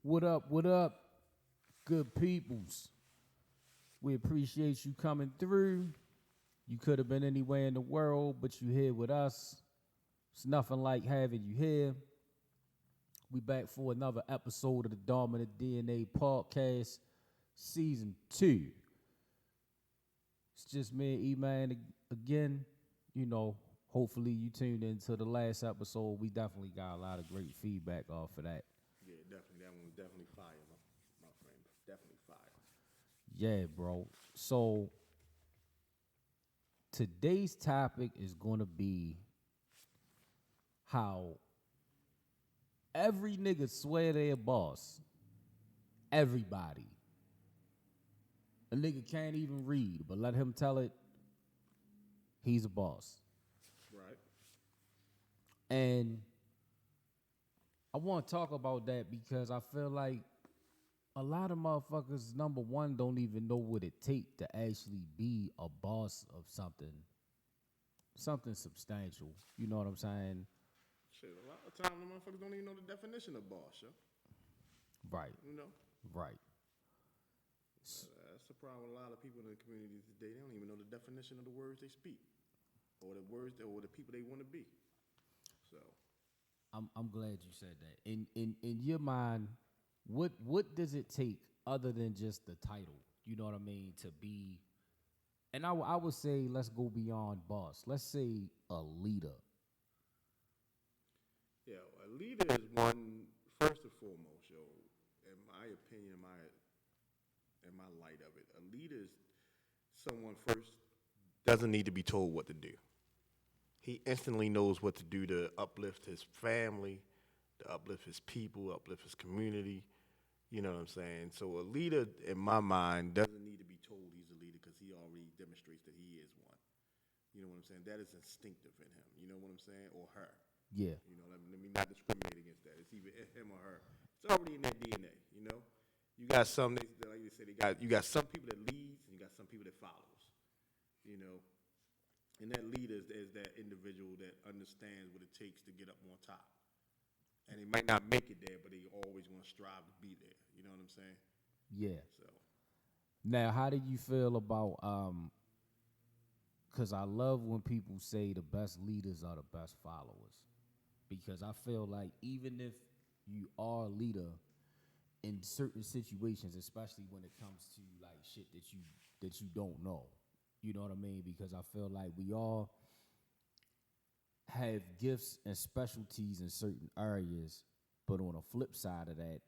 What up? What up, good peoples? We appreciate you coming through. You could have been anywhere in the world, but you here with us. It's nothing like having you here. We back for another episode of the Dominant DNA Podcast, Season 2. It's just me and E-Man again. You know, hopefully you tuned into the last episode. We definitely got a lot of great feedback off of that. Yeah, definitely. That one was definitely fire, my friend. Definitely fire. Yeah, bro. So today's topic is going to be how every nigga swear they a boss. Everybody. A nigga can't even read, but let him tell it, he's a boss. Right. And I want to talk about that because I feel like a lot of motherfuckers, number one, don't even know what it takes to actually be a boss of something substantial. You know what I'm saying? Shit, a lot of times the motherfuckers don't even know the definition of boss, yo. Right, You know? right. That's the problem with a lot of people in the community today. They don't even know the definition of the words they speak. Or the words or the people they want to be. So I'm glad you said that. In your mind, what does it take other than just the title? You know what I mean? To be, and I would say let's go beyond boss. Let's say a leader. yeah, a leader is one first and foremost, yo, in my opinion, in my light of it. A leader is someone first doesn't need to be told what to do. He instantly knows what to do to uplift his family, to uplift his people, uplift his community. You know what I'm saying? So a leader, in my mind, doesn't need to be told he's a leader because he already demonstrates that he is one. You know what I'm saying? That is instinctive in him. You know what I'm saying? Or her. Yeah. You know, let me not discriminate against that. It's either him or her. It's already in their DNA. You know, you got some, like they said, you got some people that leads and you got some people that follows. You know, and that leader is that individual that understands what it takes to get up on top. And they might not make it there, but they always going to strive to be there. You know what I'm saying? Yeah. So Now, how do you feel about because I love when people say the best leaders are the best followers. Because I feel like even if you are a leader in certain situations, especially when it comes to like shit that you don't know. You know what I mean? Because I feel like we all have gifts and specialties in certain areas, but on the flip side of that,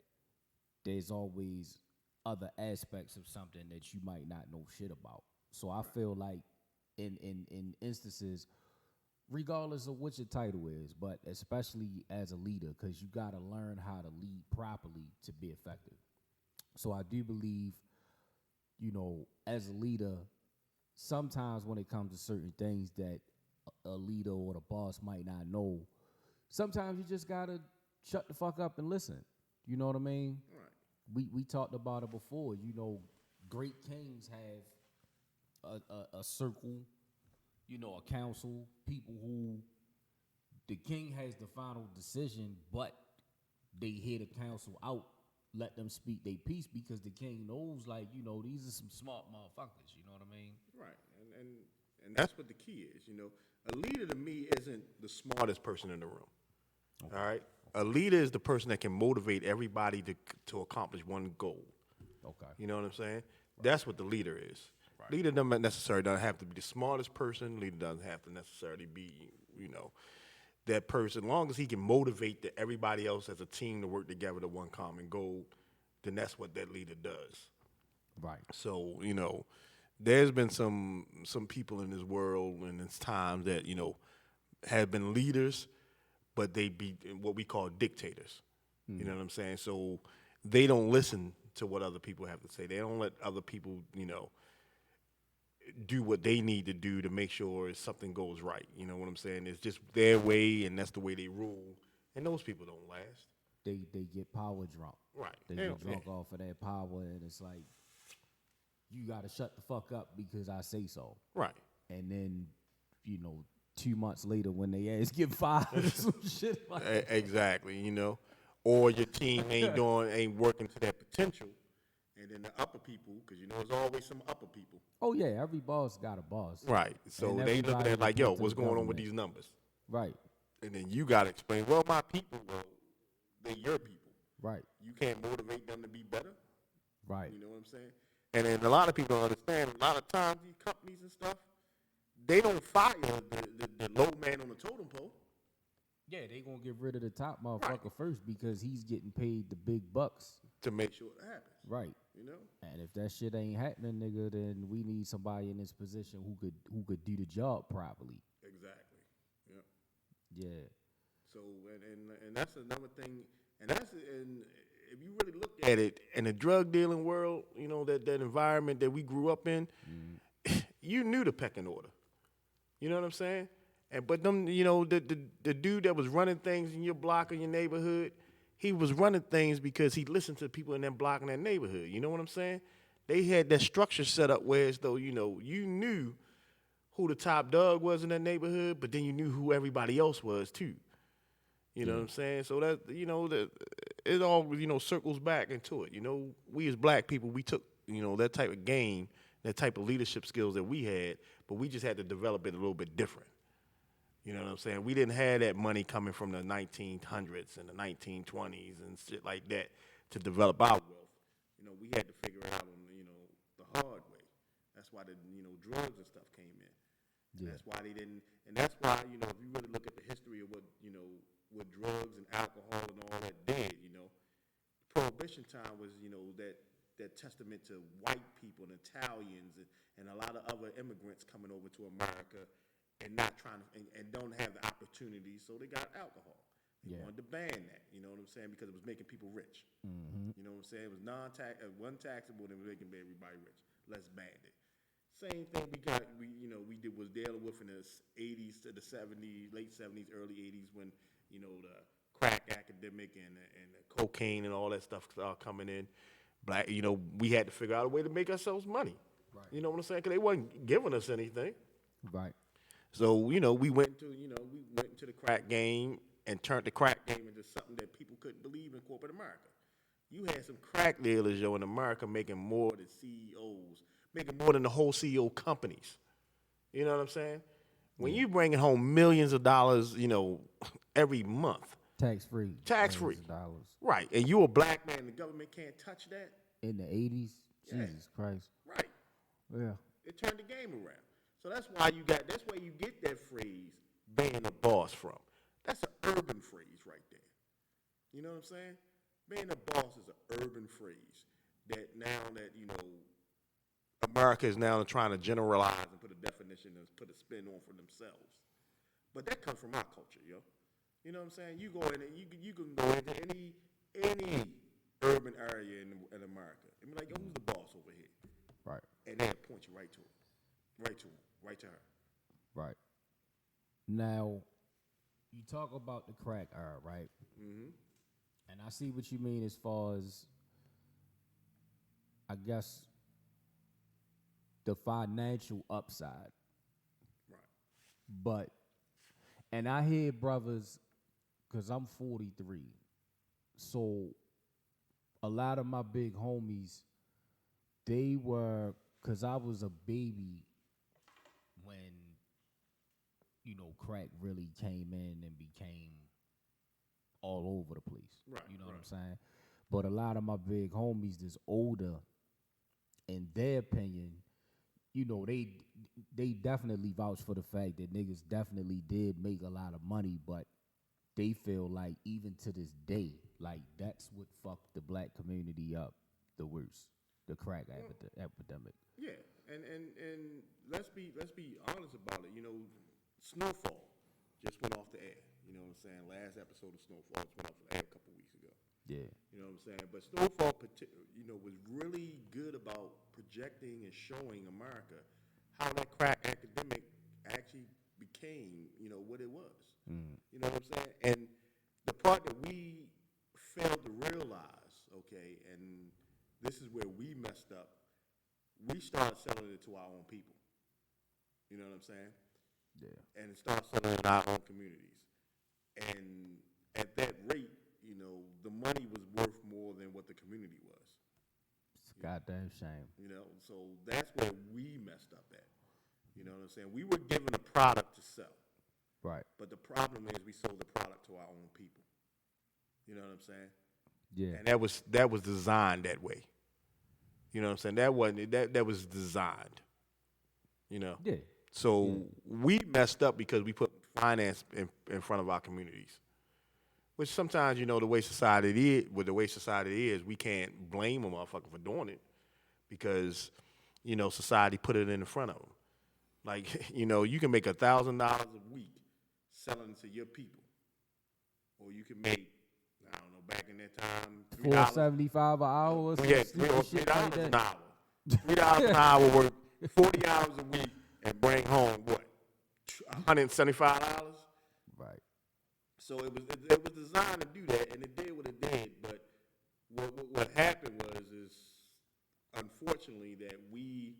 there's always other aspects of something that you might not know shit about. So I feel like in instances, regardless of what your title is, but especially as a leader, because you got to learn how to lead properly to be effective. So I do believe, you know, as a leader, sometimes when it comes to certain things that a leader or the boss might not know, sometimes you just got to shut the fuck up and listen. You know what I mean? right. We talked about it before. You know, great kings have a circle, you know, a council, people who the king has the final decision, but they hear the council out, let them speak their piece because the king knows, like, you know, these are some smart motherfuckers. You know what I mean? Right. And that's what the key is. You know, a leader to me isn't the smartest person in the room. Okay. All right. A leader is the person that can motivate everybody to accomplish one goal. Okay. You know what I'm saying? That's what the leader is. Right. Leader doesn't have to be the smartest person. Leader doesn't have to necessarily be, you know, that person. As long as he can motivate everybody else as a team to work together to one common goal, then that's what that leader does. Right. So, you know, there's been some people in this world and it's times that, you know, have been leaders, but they be what we call dictators. You know what I'm saying? So they don't listen to what other people have to say. They don't let other people, you know, do what they need to do to make sure something goes right. You know what I'm saying? It's just their way and that's the way they rule. And those people don't last. They get power drunk. Right. They get drunk off of that power, and it's like, you got to shut the fuck up because I say so. Right. And then, you know, 2 months later when they ass get fired or some shit like that. Exactly, you know. or your team ain't working to their potential. And then the upper people, because you know there's always some upper people. Oh yeah, every boss got a boss. Right. So And they looking everybody at like, yo, report to what's the going on with government. these numbers? Right, And then you got to explain, well, my people, well, they're your people. right, You can't motivate them to be better. right. You know what I'm saying? And then a lot of people don't understand, a lot of times these companies and stuff, they don't fire the low man on the totem pole. Yeah, they gonna get rid of the top motherfucker Right. first because he's getting paid the big bucks. To make sure it happens. Right. You know? And if that shit ain't happening, nigga, then we need somebody in this position who could do the job properly. Exactly. Yeah. Yeah. So and that's another thing, and if you really look at it in the drug dealing world, you know that environment that we grew up in, you knew the pecking order. You know what I'm saying? And but them, you know, the dude that was running things in your block or your neighborhood, he was running things because he listened to people in that block and that neighborhood. You know what I'm saying? They had that structure set up where as though, you know, you knew who the top dog was in that neighborhood, but then you knew who everybody else was too. You know what I'm saying? So that, you know, that it all, you know, circles back into it. You know, we as black people, we took, you know, that type of game, that type of leadership skills that we had, but we just had to develop it a little bit different. You know what I'm saying? We didn't have that money coming from the 1900s and the 1920s and shit like that to develop our wealth. You know, we had to figure it out on, you know, the hard way. That's why the, you know, drugs and stuff came in. Yeah. That's why they didn't, and that's why, you know, if you really look at the history of what, you know, what drugs and alcohol and all that did, you know, Prohibition time was, you know, that testament to white people and Italians and a lot of other immigrants coming over to America and not trying to, and don't have the opportunity, so they got alcohol. They wanted to ban that, you know what I'm saying, because it was making people rich. Mm-hmm. You know what I'm saying? It was one taxable, and it was making everybody rich. Let's ban it. Same thing we was dealing with in the 80s to the 70s, late 70s, early 80s when, you know, the crack epidemic and the cocaine and all that stuff started coming in. Black, you know, we had to figure out a way to make ourselves money. Right. You know what I'm saying? Because they wasn't giving us anything. Right. So, you know, we went into the crack game and turned the crack game into something that people couldn't believe in corporate America. You had some crack dealers, in America making more than CEOs, making more than the whole CEO companies. You know what I'm saying? When you bringing home millions of dollars, you know, every month. Tax-free. Dollars. Right. And you a black man, the government can't touch that. In the 80s? Yeah. Jesus Christ. Right. Yeah. It turned the game around. So that's where you get that phrase, being a boss from. That's an urban phrase right there. You know what I'm saying? Being a boss is an urban phrase that now that, you know, America is now trying to generalize and put a definition and put a spin on for themselves. But that comes from our culture, yo. You know what I'm saying? You go in and you can go into any urban area in America and be like, yo, who's the boss over here? Right. And they'll point you right to him. Right to him. Right to her. Right. Now, you talk about the crack era, right? Mm-hmm. And I see what you mean as far as, I guess, the financial upside. Right. But, and I hear brothers, because I'm 43, so a lot of my big homies, they were, because I was a baby when, you know, crack really came in and became all over the place. Right, you know what I'm saying? But a lot of my big homies that's older, in their opinion, you know, they definitely vouch for the fact that niggas definitely did make a lot of money, but they feel like even to this day, like that's what fucked the black community up the worst, the crack epidemic. Yeah, and let's be honest about it. You know, Snowfall just went off the air. You know what I'm saying? Last episode of Snowfall just went off the air a couple weeks ago. Yeah. You know what I'm saying? But Snowfall, you know, was really good about projecting and showing America how that crack epidemic actually became, you know, what it was. Mm. You know what I'm saying? And the part that we failed to realize, okay, and this is where we messed up, we started selling it to our own people. You know what I'm saying? Yeah. And start selling it in our own communities. And at that rate, the money was worth more than what the community was. It's a goddamn shame. So that's where we messed up at. You know what I'm saying? We were given a product to sell. Right. But the problem is we sold the product to our own people. You know what I'm saying? Yeah. And that was designed that way. You know what I'm saying? That was designed. Yeah. So we messed up because we put finance in front of our communities. Which sometimes, the way society is, we can't blame a motherfucker for doing it because, society put it in front of them. Like, you can make $1,000 a week selling to your people. Or you can make, I don't know, back in that time, $4.75 an hour or some shit like $3 an that. hour. $3 an hour work 40 hours a week and bring home what? $175? Right. So it was designed to do that, and it did what it did. But what happened is unfortunately that we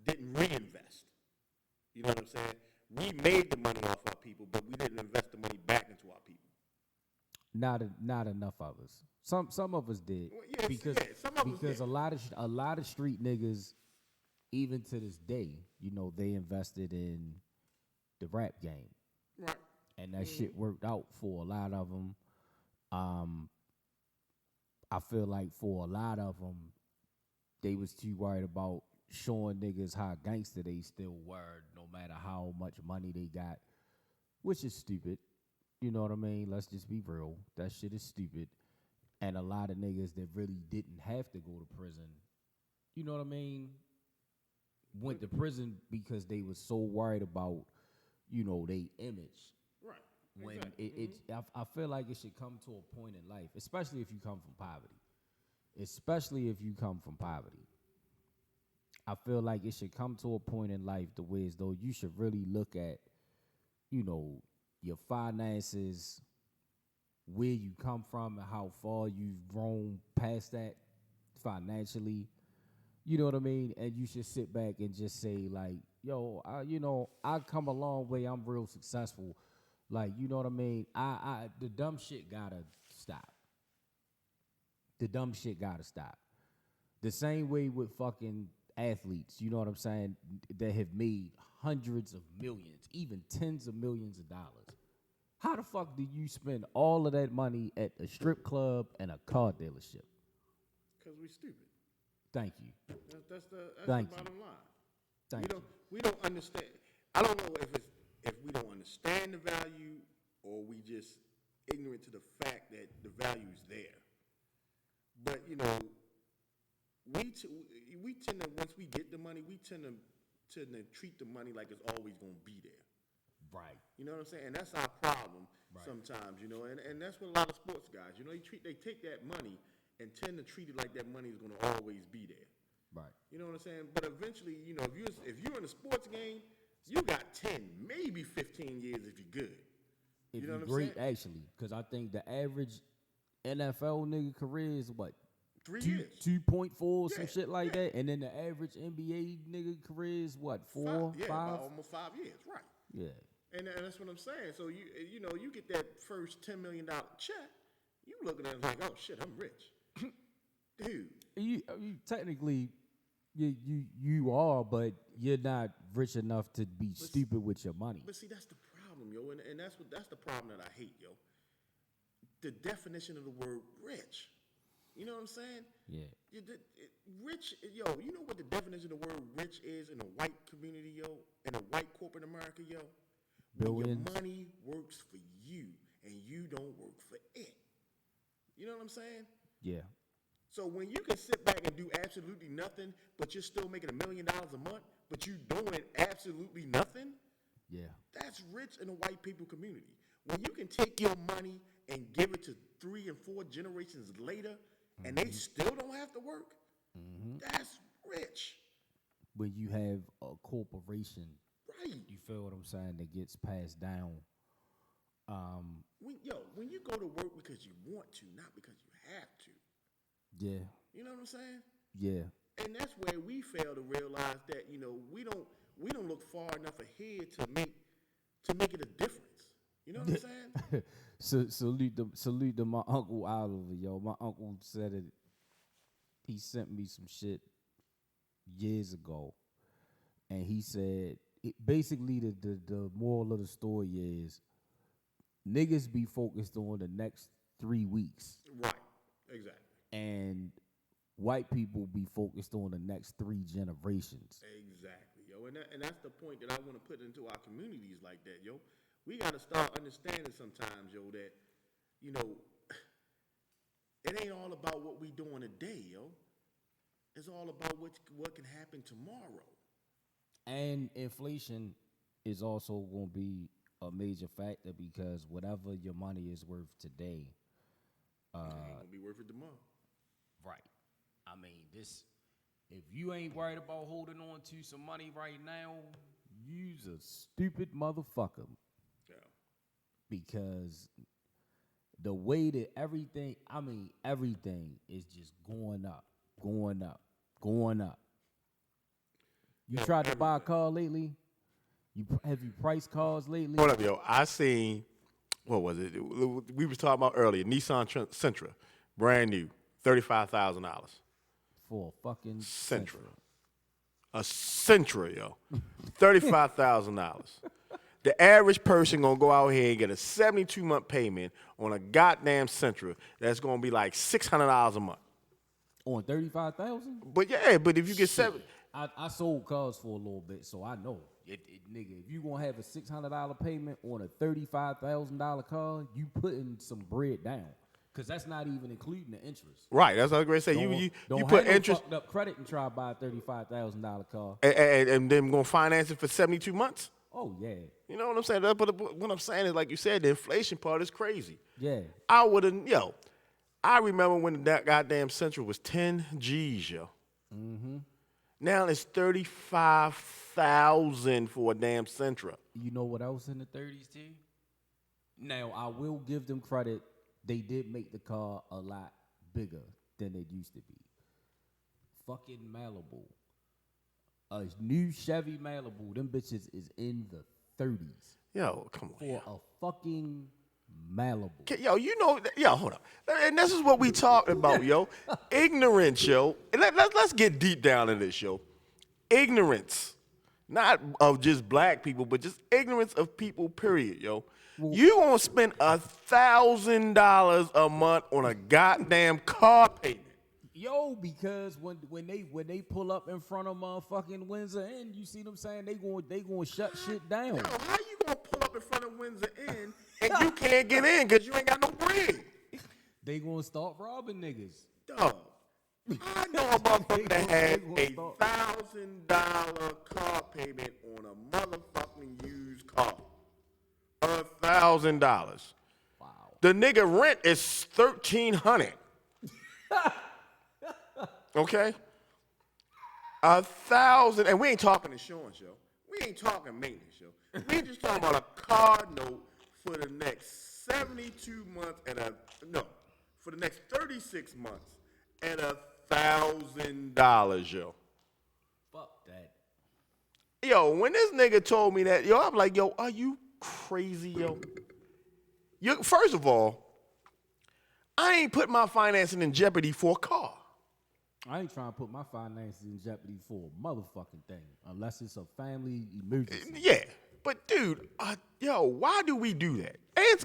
didn't reinvest. You know what I'm saying? We made the money off our people, but we didn't invest the money back into our people. Not enough of us. Some of us did. Well, some of us because did. a lot of street niggas, even to this day, they invested in the rap game. Right. And that shit worked out for a lot of them. I feel like for a lot of them, they was too worried about showing niggas how gangster they still were, no matter how much money they got, which is stupid. You know what I mean? Let's just be real. That shit is stupid. And a lot of niggas that really didn't have to go to prison, you know what I mean, went to prison because they was so worried about, they image. Right. When exactly. I feel like it should come to a point in life, especially if you come from poverty. Especially if you come from poverty. I feel like it should come to a point in life the way as though you should really look at, your finances, where you come from and how far you've grown past that financially. You know what I mean? And you should sit back and just say, like, yo, I come a long way. I'm real successful. Like, you know what I mean? The dumb shit gotta stop. The dumb shit gotta stop. The same way with fucking athletes, you know what I'm saying, that have made hundreds of millions, even tens of millions of dollars. How the fuck do you spend all of that money at a strip club and a car dealership? Because we stupid. Thank you. That's the Thank bottom you. line. Thank you. We don't understand. I don't know if we don't understand the value or we just ignorant to the fact that the value is there. But we tend to, once we get the money, we tend to treat the money like it's always gonna be there. Right. You know what I'm saying? And that's our problem sometimes. And that's what a lot of sports guys. They take that money and tend to treat it like that money is gonna always be there. Right. You know what I'm saying? But eventually, if you're in a sports game, you got 10, maybe 15 years if you're good. If You know you're what I'm great, saying? actually, because I think the average NFL nigga career is what? 3 years. 2.4, some Yeah, shit like yeah. that. And then the average NBA nigga career is what? 4, 5? About almost 5 years, right? Yeah. And that's what I'm saying. So you get that first $10 million check, you looking at it like, oh shit, I'm rich, dude. You technically, you are, but you're not rich enough to be stupid with your money. But see, that's the problem, yo, and that's the problem that I hate, yo. The definition of the word rich. You know what I'm saying? Yeah. Rich, yo, you know what the definition of the word rich is in a white community, yo, in a white corporate America, yo? Billions. When your money works for you and you don't work for it. You know what I'm saying? Yeah. So when you can sit back and do absolutely nothing, but you're still making $1 million a month, but you doing absolutely nothing, Yeah. that's rich in a white people community. When you can take your money and give it to 3 and 4 generations later, and they still don't have to work, that's rich. When you have a corporation, Right. you feel what I'm saying, that gets passed down. When you go to work because you want to, not because you have to. Yeah. You know what I'm saying? Yeah. And that's where we fail to realize that, we don't look far enough ahead to make it a difference. You know what I'm saying? Salute to my uncle Oliver, yo. My uncle said it. He sent me some shit years ago, and he said basically the moral of the story is niggas be focused on the next 3 weeks, Right. Exactly. and white people be focused on the next 3 generations. Exactly, yo. And that's the point that I want to put into our communities like that, yo. We got to start understanding sometimes, yo, that, you know, it ain't all about what we doing today, yo. It's all about what can happen tomorrow. And inflation is also going to be a major factor because whatever your money is worth today, It ain't gonna be worth it tomorrow. right. I mean, if you ain't worried about holding on to some money right now, you's a stupid motherfucker. Yeah. Because the way that everything is just going up, going up, going up. You tried to buy a car lately? Have you priced cars lately? Hold up, yo. I seen, what was it? We was talking about earlier. Nissan Sentra, brand new, $35,000. For a fucking Sentra. A Sentra, yo. $35,000. The average person gonna go out here and get a 72-month payment on a goddamn Sentra that's gonna be like $600 a month. On 35,000? But yeah, but if you get seven, I sold cars for a little bit, so I know. Nigga, if you gonna have a $600 payment on a $35,000 car, you putting some bread down. Cause that's not even including the interest. right? That's what I was gonna say. You Don't put have no interest fucked up credit and try to buy a $35,000 car. and then gonna finance it for 72 months. Oh yeah, You know what I'm saying? But what I'm saying is, like you said, the inflation part is crazy. yeah. I remember when that goddamn Central was 10 G's, yo. Mm-hmm. Now it's 35,000 for a damn Sentra. You know what else in the 30s too? Now I will give them credit. They did make the car a lot bigger than it used to be. Fucking Malibu. A new Chevy Malibu, them bitches is in the 30s. Yo, come on. For a fucking Malibu. Yo, hold up. And this is what we talking about, yo. Ignorance, yo. And let's get deep down in this, yo. Ignorance. Not of just black people, but just ignorance of people, period, yo. You gonna spend $1,000 a month on a goddamn car payment. Yo, because when they pull up in front of motherfucking Windsor Inn, you see them saying they going shut shit down. Yo, how you gonna pull up in front of Windsor Inn and you can't get in because you ain't got no bread? They gonna start robbing niggas. Dog. I know a motherfucker that had $1,000 car payment on a motherfucking used car. $1,000. Wow. The nigga rent is $1,300. Okay? 1,000, and we ain't talking insurance, yo. We ain't talking maintenance, yo. We just talking about a car note for the next 72 months for the next 36 months at $1,000, yo. Fuck that. Yo, when this nigga told me that, yo, I'm like, yo, are you crazy, yo? First of all, I ain't put my financing in jeopardy for a car. I ain't trying to put my finances in jeopardy for a motherfucking thing, unless it's a family emergency. Yeah, but dude, why do we do that?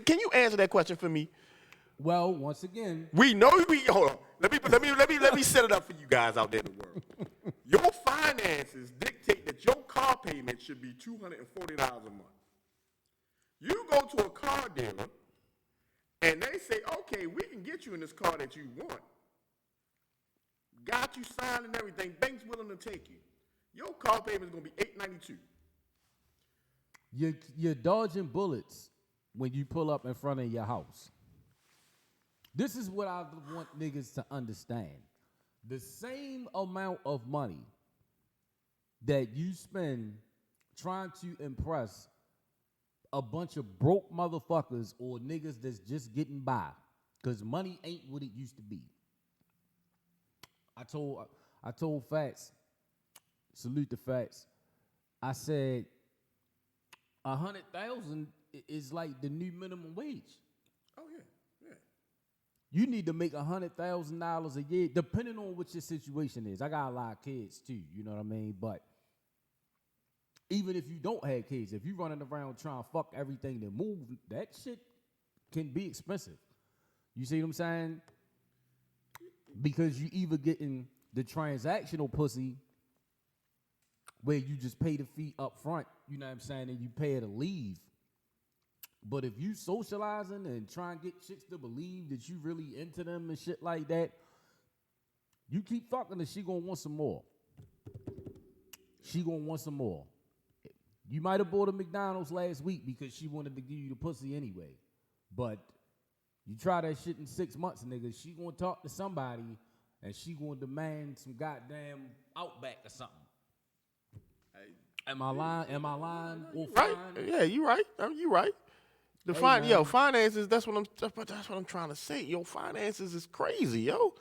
Can you answer that question for me? Well, once again, We know hold on. Let me set it up for you guys out there in the world. Your finances dictate that your car payment should be $240 a month. You go to a car dealer and they say, okay, we can get you in this car that you want. Got you signed and everything. Bank's willing to take you. Your car payment is gonna be $892. you're dodging bullets when you pull up in front of your house. This is what I want niggas to understand. The same amount of money that you spend trying to impress a bunch of broke motherfuckers or niggas that's just getting by, because money ain't what it used to be. I told Fats, salute the Fats. I said 100,000 is like the new minimum wage. Oh yeah, yeah. You need to make $100,000 a year, depending on what your situation is. I got a lot of kids too, you know what I mean? But even if you don't have kids, if you running around trying to fuck everything that move, that shit can be expensive. You see what I'm saying? Because you either getting the transactional pussy where you just pay the fee up front, you know what I'm saying, and you pay her to leave. But if you socializing and trying to get chicks to believe that you really into them and shit like that, you keep fucking her, she gonna want some more. She gonna want some more. You might have bought a McDonald's last week because she wanted to give you the pussy anyway. But you try that shit in 6 months, nigga, she gonna talk to somebody and she gonna demand some goddamn Outback or something. Am I lying? Am I lying? Right? Yeah, you right. You right. The finances. That's what I'm trying to say. Yo, finances is crazy, yo.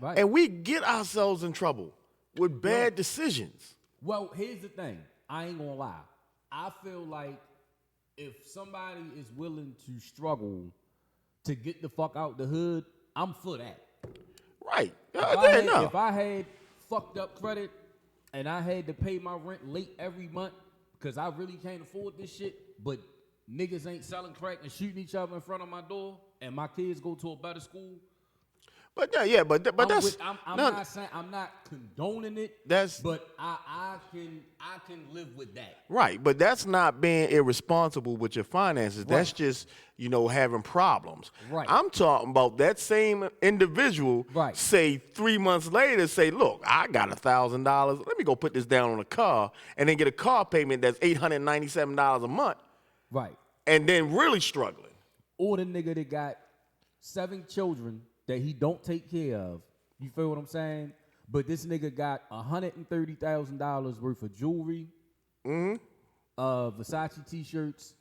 Right. And we get ourselves in trouble with bad decisions. Well, here's the thing. I ain't gonna lie. I feel like if somebody is willing to struggle to get the fuck out the hood, I'm for that. Right. If I had fucked up credit and I had to pay my rent late every month because I really can't afford this shit, but niggas ain't selling crack and shooting each other in front of my door, and my kids go to a better school. But I'm not condoning it. But I can live with that. Right, but that's not being irresponsible with your finances. Right. That's just having problems. Right. I'm talking about that same individual. Right. Say 3 months later, say, look, I got $1,000. Let me go put this down on a car, and then get a car payment that's $897 a month. Right. And then really struggling. Or the nigga that got 7 children that he don't take care of. You feel what I'm saying? But this nigga got $130,000 worth of jewelry, Versace t-shirts.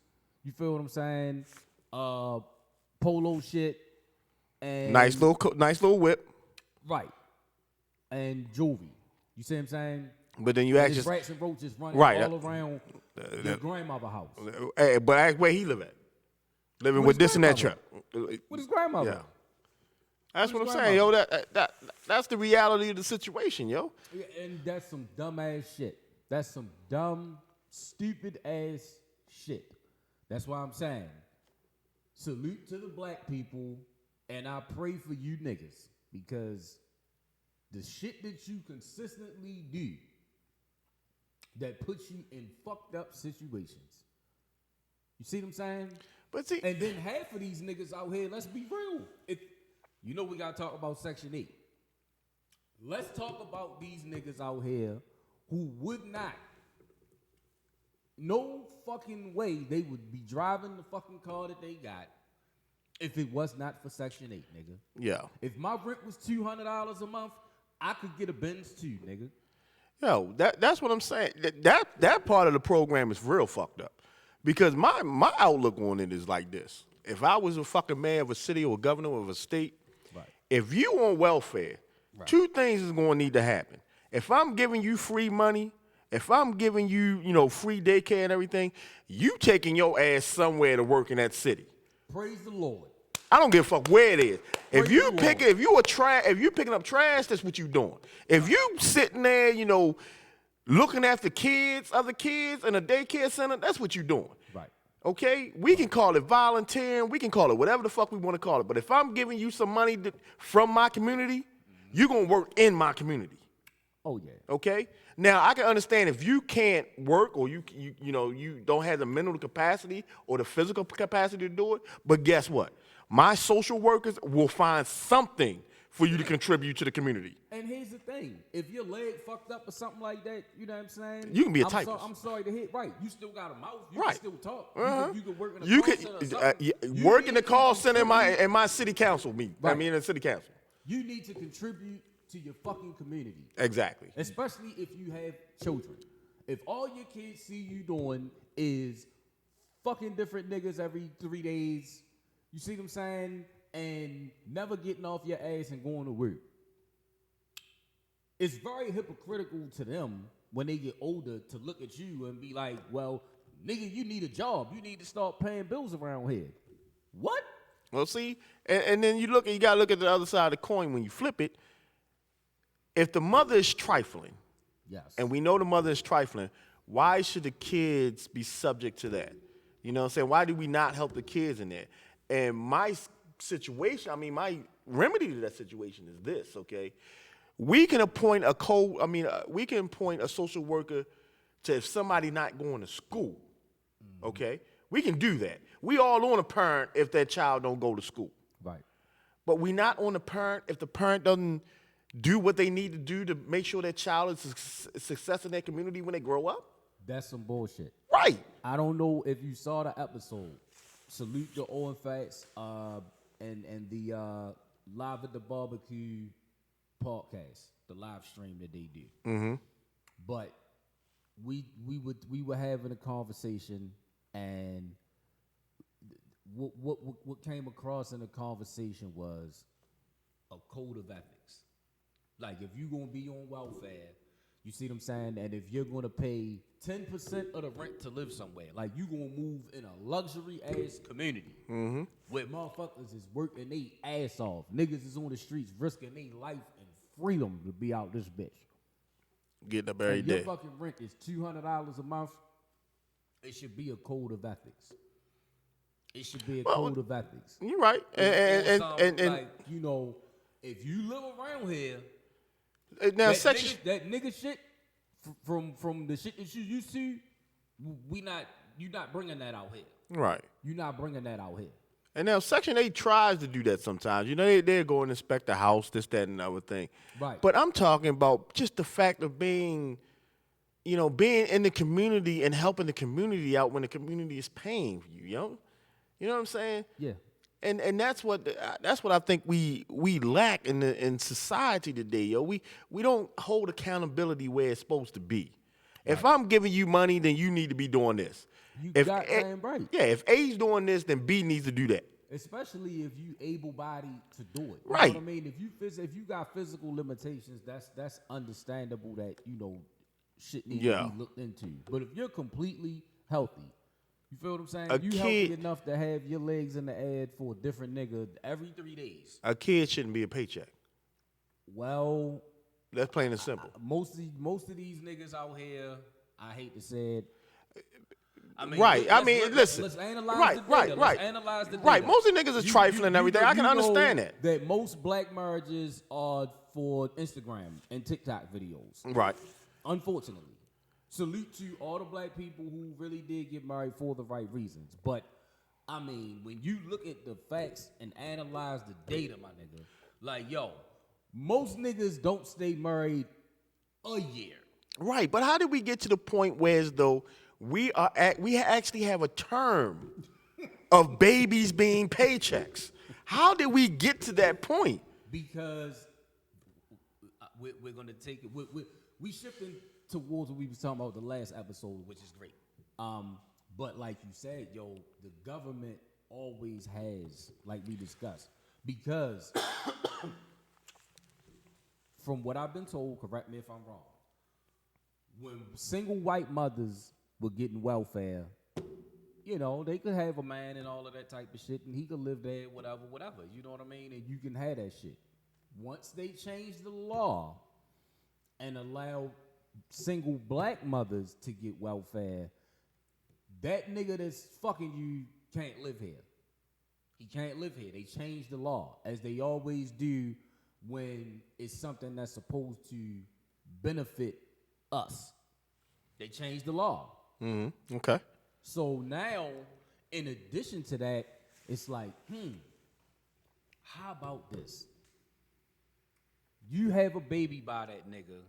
You feel what I'm saying? Polo shit, and nice little whip. Right. And jewelry. You see what I'm saying? But then you actually rats and roaches running all around your grandmother's house. But ask where he live at. Living with this and that trap. With his grandmother. Yeah. That's what I'm saying, yo. That's the reality of the situation, yo. Yeah, and that's some dumb ass shit. That's some dumb, stupid ass shit. That's why I'm saying, salute to the black people, and I pray for you niggas, because the shit that you consistently do that puts you in fucked up situations. You see what I'm saying? And then half of these niggas out here, let's be real. We gotta talk about Section 8. Let's talk about these niggas out here who would not, no fucking way they would be driving the fucking car that they got if it was not for Section 8, nigga. Yeah. If my rent was $200 a month, I could get a Benz too, nigga. Yo, that's what I'm saying. That part of the program is real fucked up. Because my outlook on it is like this. If I was a fucking mayor of a city or a governor of a state, right, if you on welfare, right, 2 things is going to need to happen. If I'm giving you free money, if I'm giving you, free daycare and everything, you taking your ass somewhere to work in that city. Praise the Lord. I don't give a fuck where it is. If you picking up trash, that's what you doing. If you sitting there, looking after other kids in a daycare center, that's what you doing. Right. Okay? We can call it volunteering. We can call it whatever the fuck we want to call it. But if I'm giving you some money from my community, you're going to work in my community. Oh, yeah. Okay? Now, I can understand if you can't work or you don't have the mental capacity or the physical capacity to do it. But guess what? My social workers will find something for you to contribute to the community. And here's the thing. If your leg fucked up or something like that, you know what I'm saying? You can be a typist. I'm sorry to hit. Right. You still got a mouth. You right. can still talk. Uh-huh. You can work in a call center. Work in the call center in my city council meeting. Right. I mean, in the city council. You need to contribute to your fucking community. Exactly. Especially if you have children. If all your kids see you doing is fucking different niggas every 3 days, you see what I'm saying? And never getting off your ass and going to work. It's very hypocritical to them when they get older to look at you and be like, well, Nigga, you need a job. You need to start paying bills around here. What? Well, see, and then you got to look at the other side of the coin when you flip it. If the mother is trifling, yes, and we know the mother is trifling, why should the kids be subject to that? You know what I'm saying? Why do we not help the kids in that? And my situation, my remedy to that situation is this, okay? We can appoint we can appoint a social worker to if somebody not going to school, okay? We can do that. We all on a parent if that child don't go to school. Right. But we not on the parent if the parent doesn't do what they need to do to make sure that child is a success in their community when they grow up. That's some bullshit. Right. I don't know if you saw the episode. Salute the Owen Facts and the Live at the Barbecue podcast, the live stream that they do. Mm-hmm. But we were having a conversation, and what came across in the conversation was a code of ethics. Like, if you're gonna be on welfare, you see what I'm saying? And if you're gonna pay 10% of the rent to live somewhere, like you gonna move in a luxury ass community where motherfuckers is working their ass off. Niggas is on the streets risking their life and freedom to be out this bitch. Getting up every and day. Your fucking rent is $200 a month. It should be a code of ethics. It should be a code of ethics. You're right. And like, you know, if you live around here, now that nigga shit from the shit that you used to, you're not bringing that out here. Right. You're not bringing that out here. And now Section 8 tries to do that sometimes. You know, they'll go and inspect the house, this, that, and other thing. Right. But I'm talking about just the fact of being in the community and helping the community out when the community is paying for you, yo. You know what I'm saying? Yeah. And that's what I think we lack in society today, yo. We don't hold accountability where it's supposed to be. Right. If I'm giving you money, then you need to be doing this. You got damn right. Yeah, if A's doing this, then B needs to do that. Especially if you able-bodied to do it. Right. You know what I mean? If you got physical limitations, that's understandable that, shit needs to be looked into. But if you're completely healthy, you feel what I'm saying? You healthy enough to have your legs in the air for a different nigga every 3 days. A kid shouldn't be a paycheck. Well, that's plain and simple. Most of these niggas out here, I hate to say it. Right. Listen. Let's analyze the data. Let's analyze the data. Right. Most of the niggas is trifling and everything. I can understand that. That most black marriages are for Instagram and TikTok videos. Right. Unfortunately. Salute to all the black people who really did get married for the right reasons. But, when you look at the facts and analyze the data, my nigga, like, most niggas don't stay married a year. Right. But how did we get to the point where as though we actually have a term of babies being paychecks? How did we get to that point? Because we're going to take it. We shifting towards what we was talking about the last episode, which is great. But like you said, the government always has, like we discussed, because from what I've been told, correct me if I'm wrong, when single white mothers were getting welfare, they could have a man and all of that type of shit, and he could live there, whatever. You know what I mean? And you can have that shit. Once they changed the law and allowed single black mothers to get welfare, that nigga that's fucking you can't live here. He can't live here. They changed the law, as they always do when it's something that's supposed to benefit us. They changed the law. Mm-hmm. Okay. So now, in addition to that, it's like, how about this? You have a baby by that nigga.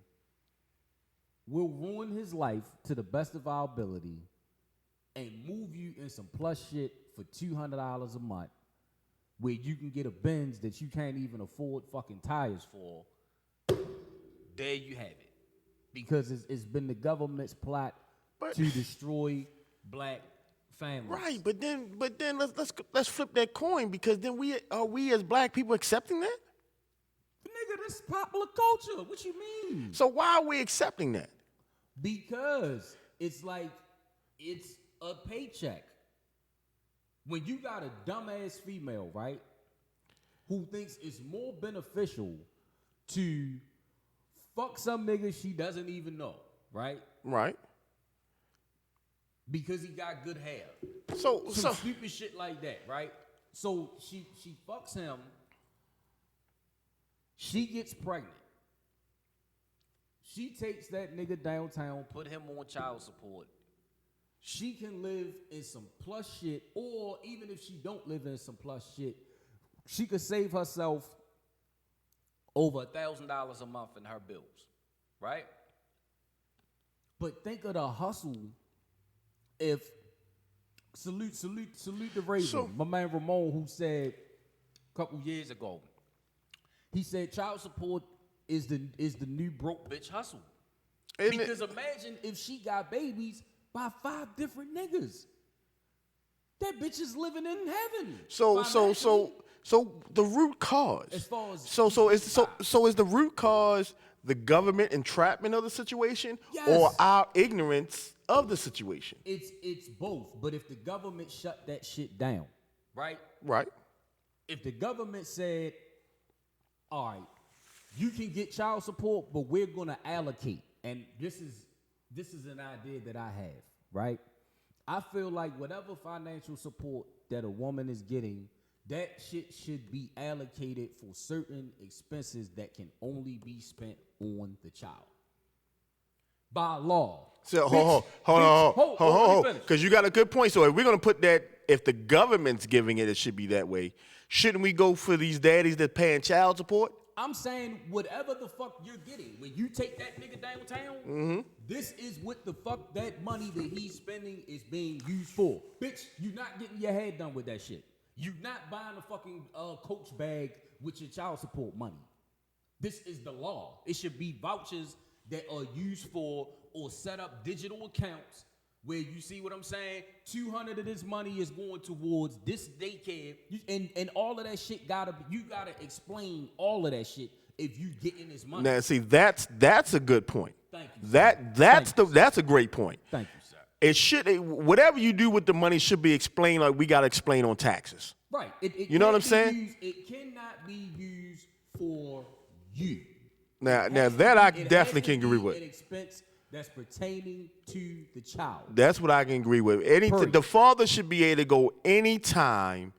We'll ruin his life to the best of our ability and move you in some plush shit for $200 a month where you can get a Benz that you can't even afford fucking tires for. There you have it. Because it's been the government's plot to destroy black families. Right, but then let's flip that coin, because then we as black people accepting that? Nigga, this is popular culture. What you mean? So why are we accepting that? Because it's like it's a paycheck. When you got a dumbass female, right, who thinks it's more beneficial to fuck some nigga she doesn't even know, right? Right. Because he got good hair. So Stupid shit like that, right? So she fucks him. She gets pregnant. She takes that nigga downtown, put him on child support. She can live in some plush shit, or even if she don't live in some plush shit, she could save herself over $1,000 a month in her bills, right? But think of the hustle. If salute the Raven, my man Ramon, who said a couple years ago, he said child support is the new broke bitch hustle. Because imagine if she got babies by 5 different niggas. That bitch is living in heaven. So the root cause. As far as is the root cause the government entrapment of the situation, yes, or our ignorance of the situation? It's both. But if the government shut that shit down, right? Right. If the government said, all right, you can get child support, but we're gonna allocate, and this is an idea that I have, right? I feel like whatever financial support that a woman is getting, that shit should be allocated for certain expenses that can only be spent on the child. By law. So hold on. Because you got a good point. So if we're going to put that, if the government's giving it, it should be that way. Shouldn't we go for these daddies that paying child support? I'm saying whatever the fuck you're getting, when you take that nigga downtown, this is what the fuck that money that he's spending is being used for. Bitch, you're not getting your head done with that shit. You're not buying a fucking Coach bag with your child support money. This is the law. It should be vouchers that are used for or set up digital accounts where you see what I'm saying. 200 of this money is going towards this daycare, and all of that shit you gotta explain all of that shit if you getting this money. Now, see, that's a good point. Thank you. That's a great point. Thank you, sir. It should, whatever you do with the money should be explained like we got to explain on taxes. Right. You know what I'm saying? It cannot be used for you. Now that I definitely can agree with. An expense that's pertaining to the child. That's what I can agree with. The father should be able to go anytime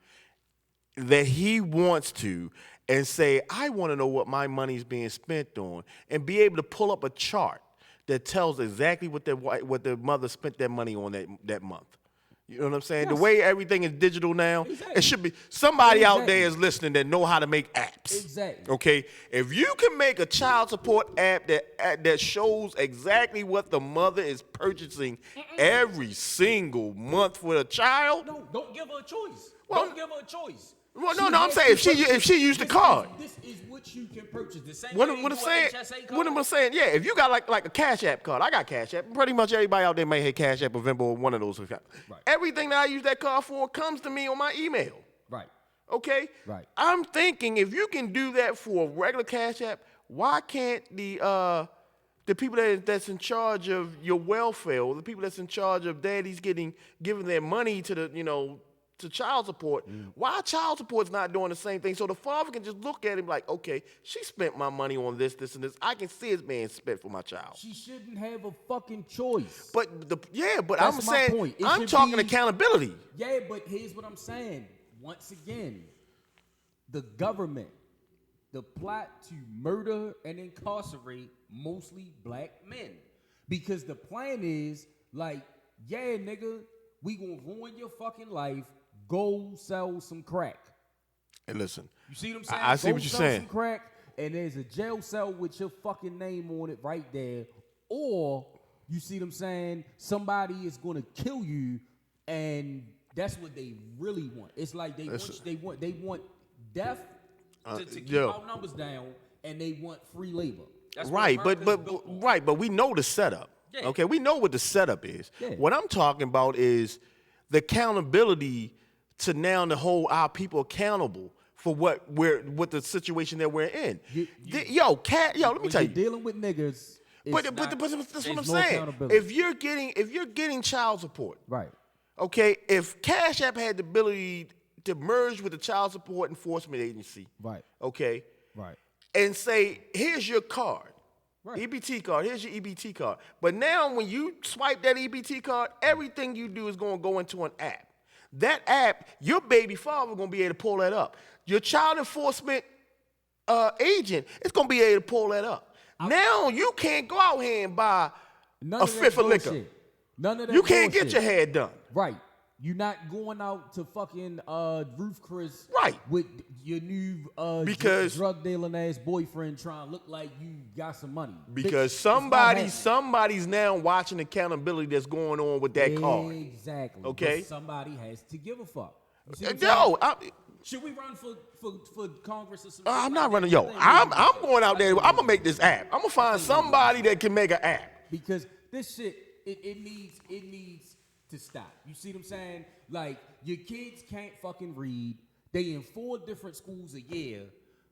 that he wants to and say, I want to know what my money's being spent on, and be able to pull up a chart that tells exactly what the mother spent that money on that month. You know what I'm saying? Yes. The way everything is digital now, exactly. It should be somebody out there is listening that know how to make apps. Exactly. Okay? If you can make a child support app that shows exactly what the mother is purchasing every single month for a child. No, don't give her a choice. Don't give her a choice. Well, no, I'm saying if she used the card. This is what you can purchase. The same what I'm saying, yeah, if you got like a Cash App card, I got Cash App. Pretty much everybody out there may have Cash App or Venmo or one of those. Right. Everything that I use that card for comes to me on my email. Right. Okay? Right. I'm thinking if you can do that for a regular Cash App, why can't the people that's in charge of your welfare, or the people that's in charge of daddies giving their money to to child support, why child support's not doing the same thing? So the father can just look at him like, okay, she spent my money on this, and this. I can see it's being spent for my child. She shouldn't have a fucking choice. But I'm saying, I'm talking accountability. Yeah, but here's what I'm saying. Once again, the government, the plot to murder and incarcerate mostly black men. Because the plan is like, yeah, nigga, we gonna ruin your fucking life. Go sell some crack. And listen, you see what I'm saying? I see what you're saying. Some crack, and there's a jail cell with your fucking name on it right there. Or you see what I'm saying? Somebody is gonna kill you, and that's what they really want. It's like they want death to keep our numbers down, and they want free labor. That's right, but we know the setup. Yeah. Okay, we know what the setup is. Yeah. What I'm talking about is the accountability to now to hold our people accountable for what the situation that we're in. Let me tell you, dealing with niggas. But that's what I'm saying. If you're getting child support, right, Okay, if Cash App had the ability to merge with the Child Support Enforcement Agency, Right. okay, Right. and say, here's your card, Right. EBT card, here's your EBT card. But now when you swipe that EBT card, everything you do is going to go into an app. That app, your baby father going to be able to pull that up. Your child enforcement agent is going to be able to pull that up. Now you can't go out here and buy a fifth of liquor. None of that You can't bullshit. get your hair done. Right. You're not going out to fucking Roof Chris Right. with your new Because- drug dealing ass boyfriend trying to look like you got some money. Because Bitch, it's not happening. somebody's now watching accountability that's going on with that card. Exactly. Okay. But somebody has to give a fuck. You see what I'm Yo, saying? Should we run for Congress or something? I'm not running. Yo, I'm going out there. I'm gonna make this app. I'm gonna find somebody that can make an app. Because this shit, it needs to stop. You see what I'm saying? Like, your kids can't fucking read. They in 4 different schools a year,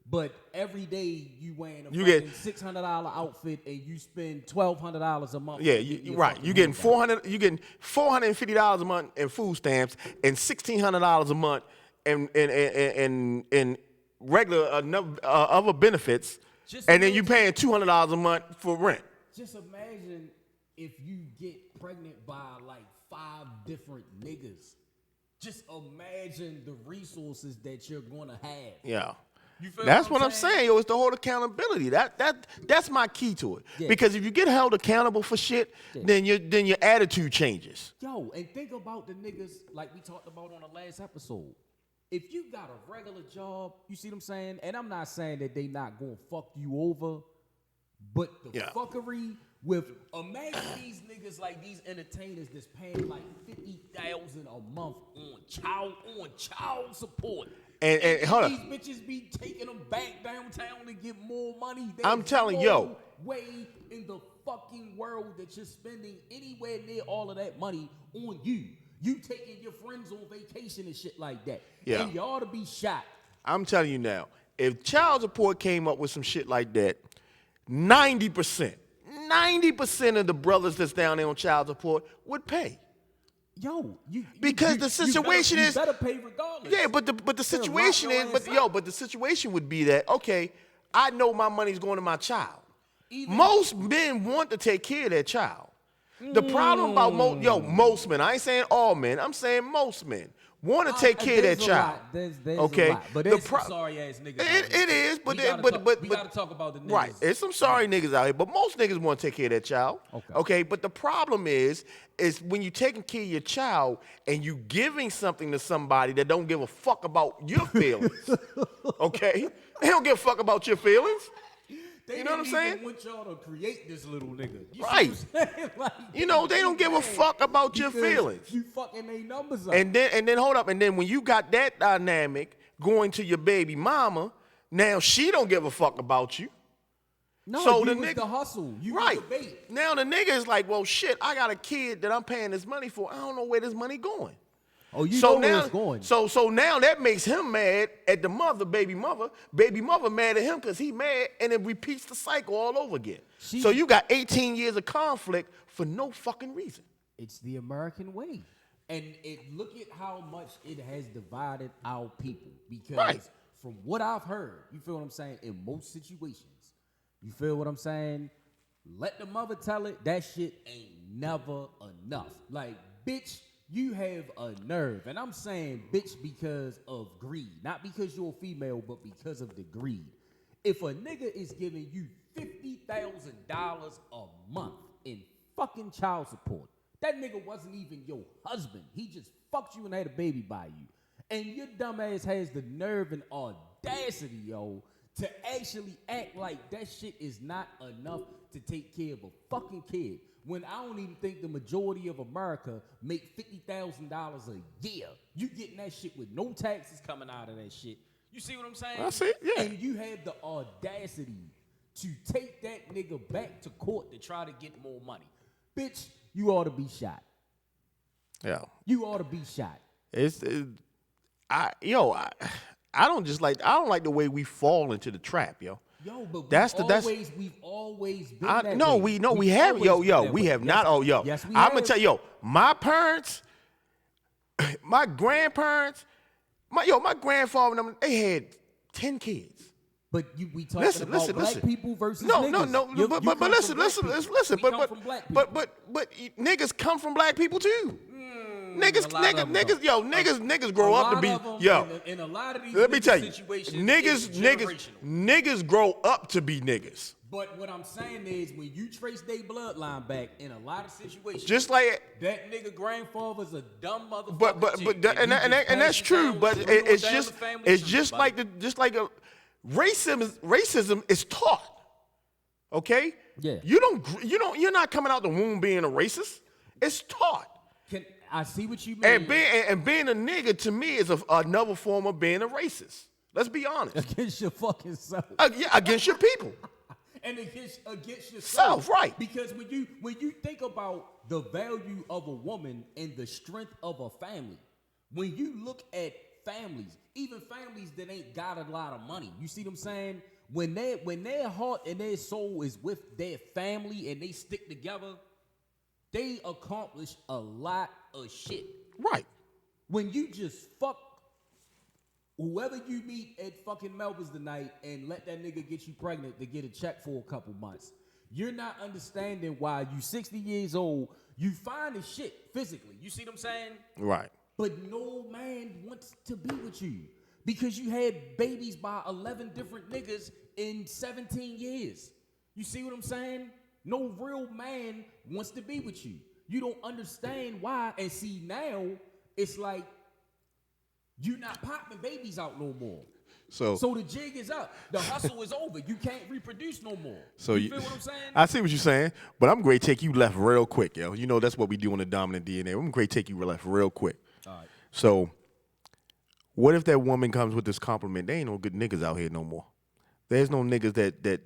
but every day you wearing a fucking $600 outfit and you spend $1,200 a month. Yeah, you're right. You getting $450 a month in food stamps and $1,600 a month in regular other benefits, and then you paying $200 a month for rent. Just imagine if you get pregnant by like 5 different niggas. Just imagine the resources that you're gonna have. Yeah. You feel That's what I'm saying, yo. It's the whole accountability. That's my key to it. Yeah. Because if you get held accountable for shit, then your attitude changes. Yo, and think about the niggas like we talked about on the last episode. If you got a regular job, you see what I'm saying? And I'm not saying that they not gonna fuck you over, but the fuckery with, imagine these niggas like these entertainers that's paying like $50,000 a month on child support. And hold these up. bitches be taking them back downtown to get more money. I'm telling no yo. way in the fucking world that you're spending anywhere near all of that money on you. You taking your friends on vacation and shit like that. Yeah. And you ought to be shot. I'm telling you now, if child support came up with some shit like that, 90% of the brothers that's down there on child support would pay. Yo, Because the situation you is better pay regardless. Yeah, but the situation is, but the situation would be that, okay, I know my money's going to my child. Most men want to take care of their child. The problem about most men, I ain't saying all men, I'm saying most men want to take care of their child. There's okay, a lot. But there's some sorry ass niggas. It is, but we gotta talk about the niggas. Right, there's some sorry niggas out here, but most niggas want to take care of their child. Okay, but the problem is when you taking care of your child and you giving something to somebody that don't give a fuck about your feelings. Okay, they don't give a fuck about your feelings. You know what I'm saying? They want y'all to create this little nigga. Right. Like, you know, they don't give a fuck about your feelings. You fucking they numbers up. And then hold up, and then when you got that dynamic going to your baby mama, now she don't give a fuck about you. No, so you the was nigga, the hustle. You right. was the bait. Now the nigga is like, well, shit, I got a kid that I'm paying this money for. I don't know where this money going. Oh, you know where it's going. So now that makes him mad at the mother, baby mother. Baby mother mad at him because he mad, and it repeats the cycle all over again. So you got 18 years of conflict for no fucking reason. It's the American way. And look at how much it has divided our people. Because from what I've heard, you feel what I'm saying, in most situations, you feel what I'm saying? Let the mother tell it, that shit ain't never enough. Like, bitch, you have a nerve. And I'm saying bitch because of greed. Not because you're a female, but because of the greed. If a nigga is giving you $50,000 a month in fucking child support, that nigga wasn't even your husband. He just fucked you and had a baby by you. And your dumb ass has the nerve and audacity, yo, to actually act like that shit is not enough to take care of a fucking kid. When I don't even think the majority of America make $50,000 a year. You getting that shit with no taxes coming out of that shit. You see what I'm saying? That's it, yeah. And you have the audacity to take that nigga back to court to try to get more money. Bitch, you ought to be shot. Yeah. You ought to be shot. I don't like the way we fall into the trap, yo. Yo, but we've always been that way. We have not. Oh, yo. Yes, we I'm have. gonna tell you, yo, my parents, my grandparents, my grandfather, and them, they had 10 kids. But we talking about black people versus niggas. No. But listen. But niggas come from black people too. Niggas grow up to be in a lot of these let me tell you, situations, niggas grow up to be niggas. But what I'm saying is, when you trace their bloodline back, in a lot of situations, just like that nigga grandfather's a dumb motherfucker. But that's true. But it's just like racism is taught. Okay. Yeah. You're not coming out the womb being a racist. It's taught. I see what you mean. And being a nigga to me is another form of being a racist. Let's be honest. Against your fucking self. Yeah, against your people. And against yourself, right? Because when you think about the value of a woman and the strength of a family, when you look at families, even families that ain't got a lot of money, you see what I'm saying? When their heart and their soul is with their family and they stick together, they accomplish a lot of shit. Right. When you just fuck whoever you meet at fucking Melba's tonight and let that nigga get you pregnant to get a check for a couple months, you're not understanding why you 60 years old, you fine as shit physically. You see what I'm saying? Right. But no man wants to be with you because you had babies by 11 different niggas in 17 years. You see what I'm saying? No real man wants to be with you. You don't understand why. And see, now it's like you're not popping babies out no more. So the jig is up. The hustle is over. You can't reproduce no more. So you feel what I'm saying? I see what you're saying, but I'm going to take you left real quick, yo. You know that's what we do on the Dominant DNA. I'm going to take you left real quick. All right. So what if that woman comes with this compliment? There ain't no good niggas out here no more. There's no niggas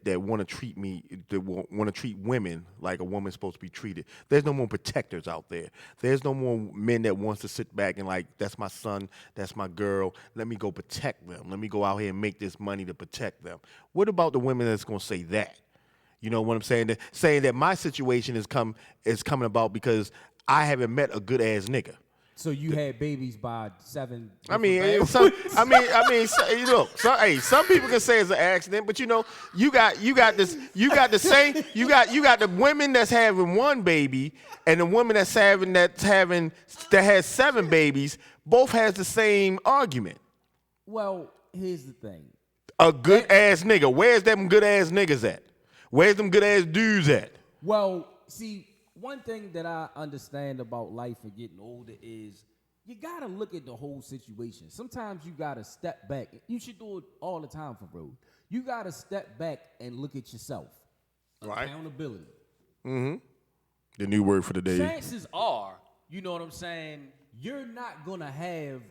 that want to treat me, that want to treat women like a woman's supposed to be treated. There's no more protectors out there. There's no more men that wants to sit back and like, that's my son, that's my girl. Let me go protect them. Let me go out here and make this money to protect them. What about the women that's going to say that? You know what I'm saying? Saying that my situation is coming about because I haven't met a good ass nigga. So you had babies by 7. Some people can say it's an accident, but you got the women that's having one baby and the woman that has 7 babies, both has the same argument. Well, here's the thing. A good ass nigga. Where's them good ass niggas at? Where's them good ass dudes at? Well, see, one thing that I understand about life and getting older is you got to look at the whole situation. Sometimes you got to step back. You should do it all the time for bro. You got to step back and look at yourself. Right. Accountability. Mm-hmm. The new word for the day. Chances are, you know what I'm saying, you're not going to have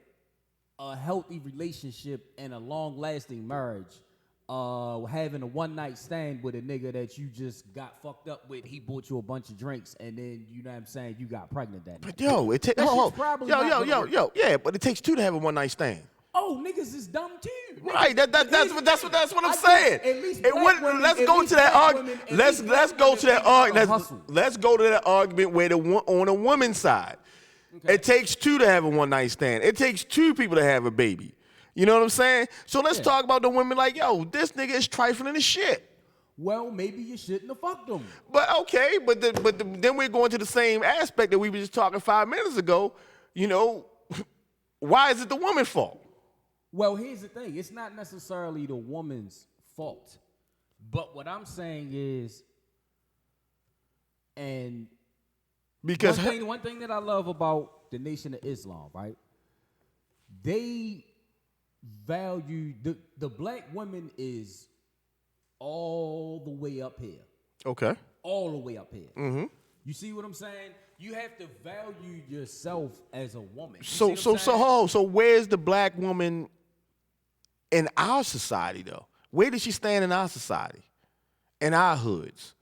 a healthy relationship and a long-lasting marriage having a one-night stand with a nigga that you just got fucked up with. He bought you a bunch of drinks, and then, you know what I'm saying, you got pregnant that night. But it takes 2 to have a one-night stand. Oh, niggas is dumb too. Right, that's what I'm saying. Let's go to that argument. Let's go to that argument where on a woman's side, okay, it takes 2 to have a one-night stand. It takes 2 people to have a baby. You know what I'm saying? So let's talk about the women like, yo, this nigga is trifling as shit. Well, maybe you shouldn't have fucked them. But okay, but then we're going to the same aspect that we were just talking 5 minutes ago. Why is it the woman's fault? Well, here's the thing. It's not necessarily the woman's fault. But what I'm saying is, and because one thing that I love about the Nation of Islam, right? They value the black woman is all the way up here. Okay. All the way up here. Mm-hmm. You see what I'm saying? You have to value yourself as a woman. So where's the black woman in our society though? Where does she stand in our society? In our hoods?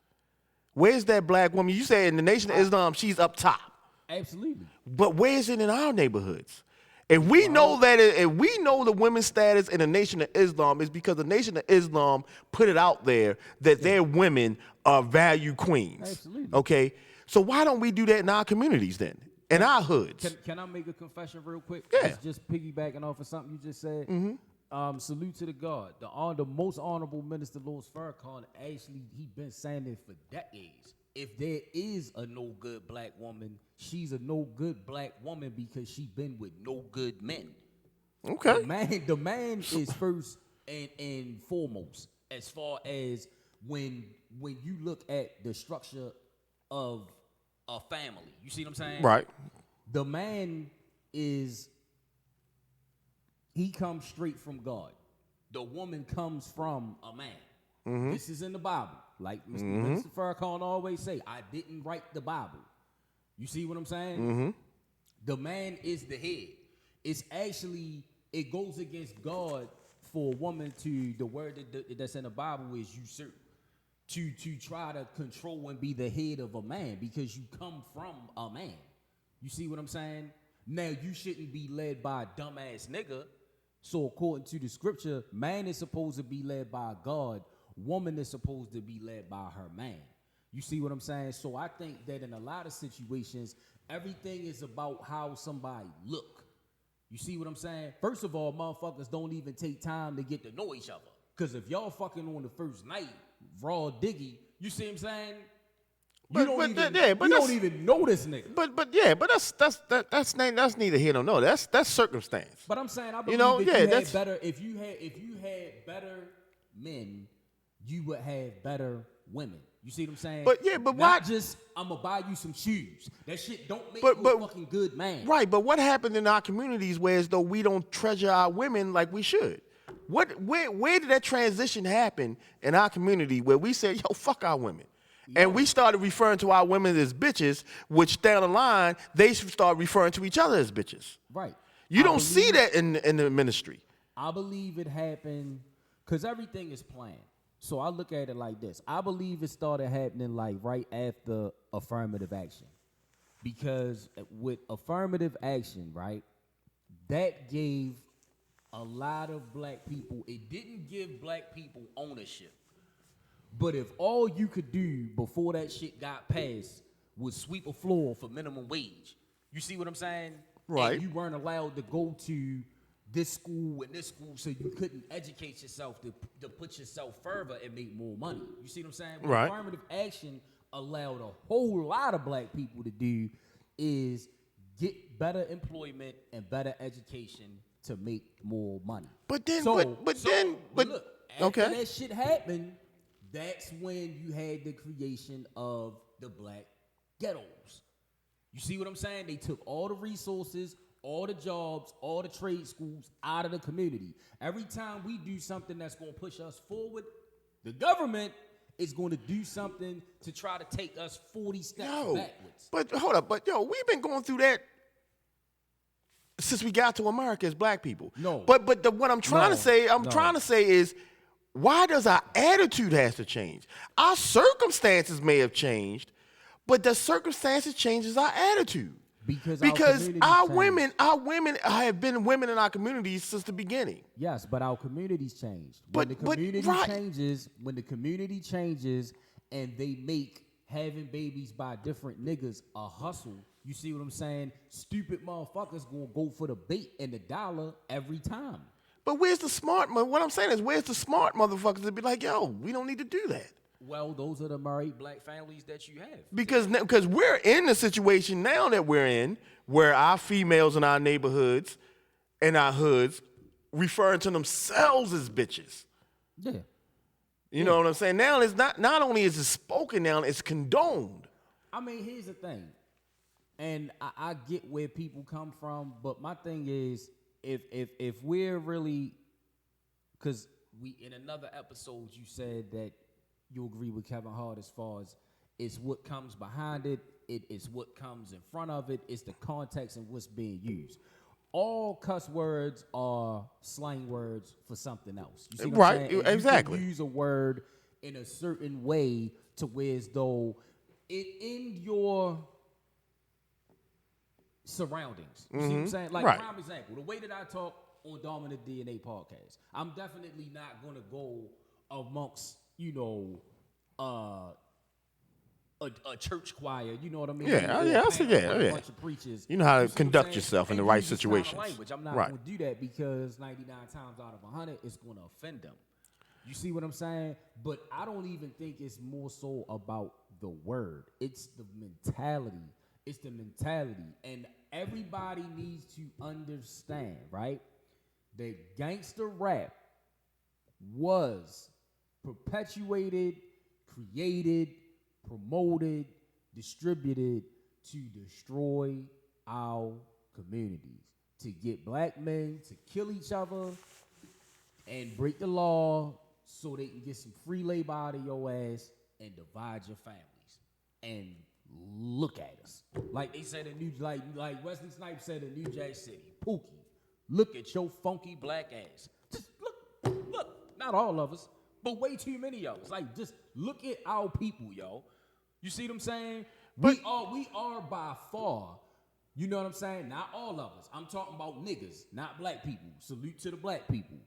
Where's that black woman? You say in the Nation of Islam, she's up top. Absolutely. But where is it in our neighborhoods? If we know the women's status in the Nation of Islam is because the Nation of Islam put it out there that their women are value queens. Absolutely. Okay? So why don't we do that in our communities then? in our hoods. Can I make a confession real quick? Yeah. It's just piggybacking off of something you just said. Salute to the God. The most honorable minister, Louis Farrakhan, actually, he been saying it for decades. If there is a no good black woman, she's a no good black woman because she been with no good men. Okay. The man is first and foremost as far as when you look at the structure of a family. You see what I'm saying? Right. The man he comes straight from God. The woman comes from a man. Mm-hmm. This is in the Bible. Like Mr. Farrakhan always say, I didn't write the Bible. You see what I'm saying? Mm-hmm. The man is the head. It's actually, it goes against God for a woman to, the word that's in the Bible is usurp. To try to control and be the head of a man because you come from a man. You see what I'm saying? Now, you shouldn't be led by a dumbass nigga. So according to the scripture, man is supposed to be led by God. Woman is supposed to be led by her man. You see what I'm saying? So I think that in a lot of situations, everything is about how somebody look. You see what I'm saying? First of all, motherfuckers don't even take time to get to know each other. Because if y'all fucking on the first night, raw diggy, you see what I'm saying? You don't even know this nigga. But that's neither here nor there. That's circumstance. But I'm saying I believe if you had better men, you would have better women. You see what I'm saying? But why? Not just I'm gonna buy you some shoes. That shit don't make you a fucking good man. Right, but what happened in our communities where as though we don't treasure our women like we should? Where did that transition happen in our community where we said, yo, fuck our women? And we started referring to our women as bitches, which down the line, they should start referring to each other as bitches. Right. You don't see that in the ministry. I believe it happened because everything is planned. So I look at it like this. I believe it started happening like right after affirmative action. Because with affirmative action, right, that gave a lot of black people, it didn't give black people ownership. But if all you could do before that shit got passed was sweep a floor for minimum wage, you see what I'm saying? Right. And you weren't allowed to go to this school and this school, so you couldn't educate yourself to put yourself further and make more money. You see what I'm saying? What right. Affirmative action allowed a whole lot of black people to do is get better employment and better education to make more money. But then, look, after okay. that shit happened, that's when you had the creation of the black ghettos. You see what I'm saying? They took all the resources, all the jobs, all the trade schools out of the community. Every time we do something that's going to push us forward, the government is going to do something to try to take us 40 steps backwards. But hold up. But, we've been going through that since we got to America as black people. No. But what I'm trying to say is, why does our attitude have to change? Our circumstances may have changed, but the circumstances changes our attitude. Because our women have been women in our communities since the beginning. Yes, but our communities changed. When the community changes and they make having babies by different niggas a hustle, you see what I'm saying? Stupid motherfuckers gonna go for the bait and the dollar every time. But where's the smart? What I'm saying is, where's the smart motherfuckers to be like, yo, we don't need to do that? Well, those are the married black families that you have. Because we're in the situation now that we're in, where our females in our neighborhoods and our hoods referring to themselves as bitches. Yeah. You know what I'm saying? Now it's not only is it spoken now, it's condoned. I mean, here's the thing, and I get where people come from, but my thing is, if we're really, because we in another episode you said that you agree with Kevin Hart as far as it's what comes behind it, it is what comes in front of it, it's the context and what's being used. All cuss words are slang words for something else. You see what I'm saying? Exactly. You can use a word in a certain way to where as though it in your surroundings. You see what I'm saying? Like, prime example, the way that I talk on Dominant DNA podcast, I'm definitely not going to go amongst, a church choir. You know what I mean? Yeah, Or yeah, I a see, a yeah. bunch of preachers. You know how to see what I'm conduct saying? yourself in And the right use this kind of situations. language. I'm not Right. going to do that because 99 times out of 100, it's going to offend them. You see what I'm saying? But I don't even think it's more so about the word. It's the mentality. It's the mentality. And everybody needs to understand, right? That gangster rap was perpetuated, created, promoted, distributed to destroy our communities, to get black men to kill each other and break the law so they can get some free labor out of your ass and divide your families. And look at us. Like they said in like Wesley Snipes said in New Jack City, Pookie, look at your funky black ass. Just look, not all of us, but way too many of us. Like, just look at our people, yo. You see what I'm saying? We are by far, you know what I'm saying? Not all of us. I'm talking about niggas, not black people. Salute to the black people.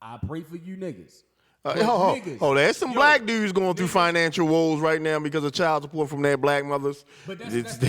I pray for you niggas. There's some black dudes going through financial woes right now because of child support from their black mothers. But that's not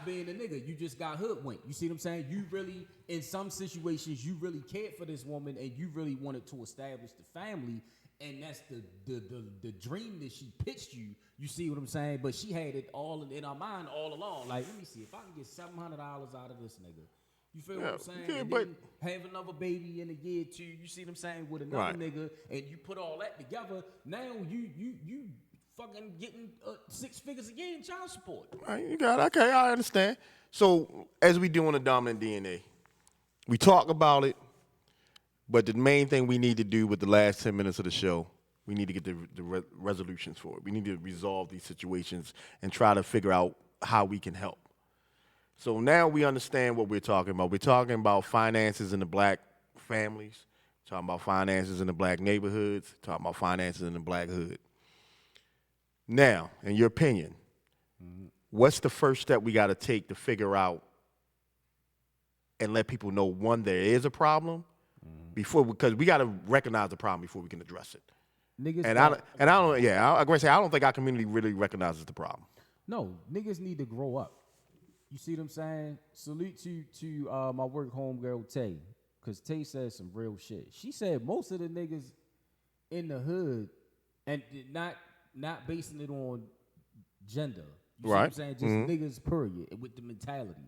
being a nigga. You just got hoodwinked. You see what I'm saying? You really, in some situations, you really cared for this woman and you really wanted to establish the family. And that's the dream that she pitched you. You see what I'm saying? But she had it all in her mind all along. Like, let me see if I can get $700 out of this nigga. You feel what I'm saying? Yeah, and but then have another baby in a year or two. You see what I'm saying? With another nigga, and you put all that together. Now you fucking getting 6 figures a year in child support. Right, you got it. Okay, I understand. So as we do on the dominant DNA, we talk about it, but the main thing we need to do with the last 10 minutes of the show, we need to get the resolutions for it. We need to resolve these situations and try to figure out how we can help. So now we understand what we're talking about. We're talking about finances in the black families, talking about finances in the black neighborhoods, talking about finances in the black hood. Now, in your opinion, what's the first step we got to take to figure out and let people know, one, there is a problem because we got to recognize the problem before we can address it. Niggas I don't think our community really recognizes the problem. No, niggas need to grow up. You see what I'm saying? Salute to my work homegirl Tay, because Tay said some real shit. She said most of the niggas in the hood, and not basing it on gender. You see what I'm saying? Just niggas, period, with the mentality.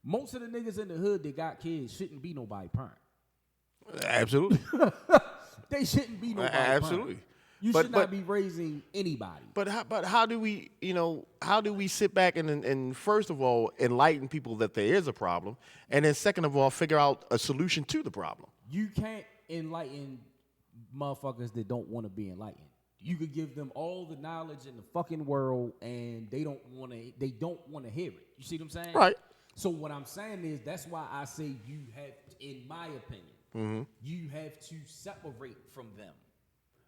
Most of the niggas in the hood that got kids shouldn't be nobody's parent. Absolutely. They shouldn't be nobody's Absolutely. parent. You should not be raising anybody. But how do we sit back and first of all enlighten people that there is a problem, and then second of all figure out a solution to the problem? You can't enlighten motherfuckers that don't want to be enlightened. You could give them all the knowledge in the fucking world, and they don't want to hear it. You see what I'm saying? Right. So what I'm saying is that's why I say you have, in my opinion, you have to separate from them.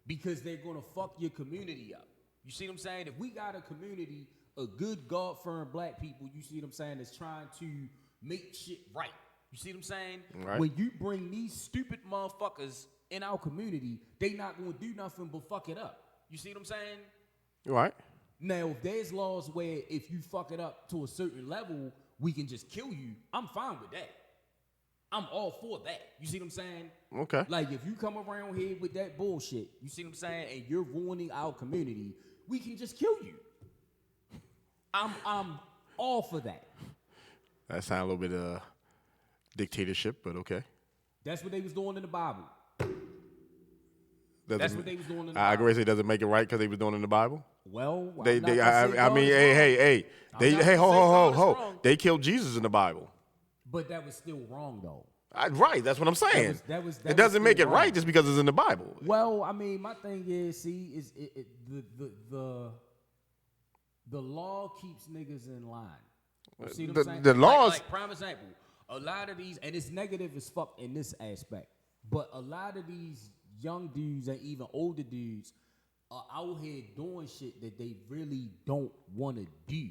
Because they're going to fuck your community up. You see what I'm saying? If we got a community of good, God-fearing black people, you see what I'm saying, that's trying to make shit right. You see what I'm saying? Right. When you bring these stupid motherfuckers in our community, they not going to do nothing but fuck it up. You see what I'm saying? Right. Now, if there's laws where if you fuck it up to a certain level, we can just kill you, I'm fine with that. I'm all for that. You see what I'm saying? Okay. Like, if you come around here with that bullshit, you see what I'm saying, and you're ruining our community, we can just kill you. I'm all for that. That sounds a little bit dictatorship, but okay. That's what they was doing in the Bible. That's what they was doing in the Bible. I agree. It doesn't make it right because they was doing it in the Bible. Well, They killed Jesus in the Bible. But that was still wrong, though. Right, that's what I'm saying. That it doesn't make it wrong. right just because it's in the Bible. Well, I mean, my thing is, the law keeps niggas in line. You see what I'm saying? The laws. Like, prime example, a lot of these, and it's negative as fuck in this aspect, but a lot of these young dudes and even older dudes are out here doing shit that they really don't want to do,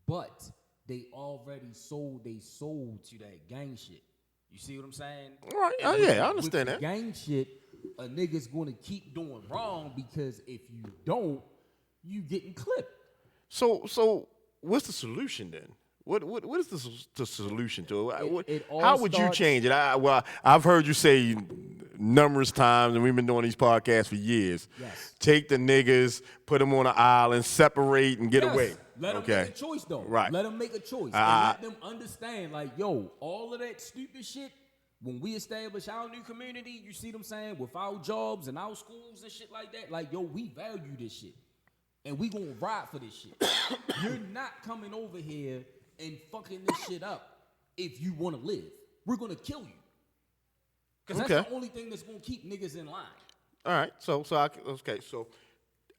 but they already sold their soul to that gang shit. You see what I'm saying? Right. I understand that. Gang shit, a nigga's going to keep doing wrong because if you don't, you getting clipped. So what's the solution then? What is the solution to it? It all How would you starts- change it? I've heard you say numerous times, and we've been doing these podcasts for years. Yes. Take the niggas, put them on an island, separate, and get Yes. away. Let them okay. make a choice, though. Right. Let them make a choice. And let them understand, like, yo, all of that stupid shit, when we establish our new community, you see what I'm saying, with our jobs and our schools and shit like that, like, yo, we value this shit. And we gonna ride for this shit. You're not coming over here and fucking this shit up if you want to live. We're gonna kill you. Because that's the only thing that's gonna keep niggas in line. All right. So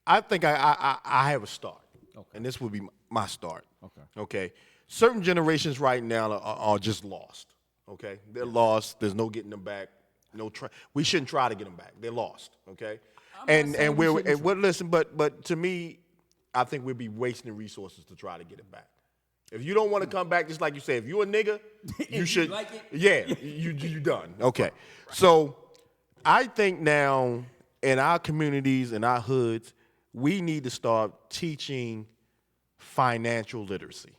I think I have a start. Okay. And this would be my start. Okay. Okay. Certain generations right now are just lost. Okay. They're lost. There's no getting them back. We shouldn't try to get them back. They're lost. Okay. Listen, but to me, I think we'd be wasting resources to try to get it back. If you don't want to come back, just like you say, if you're a nigga, you should. Like it. Yeah, you done. Okay. Right. So I think now in our communities, in our hoods, we need to start teaching financial literacy.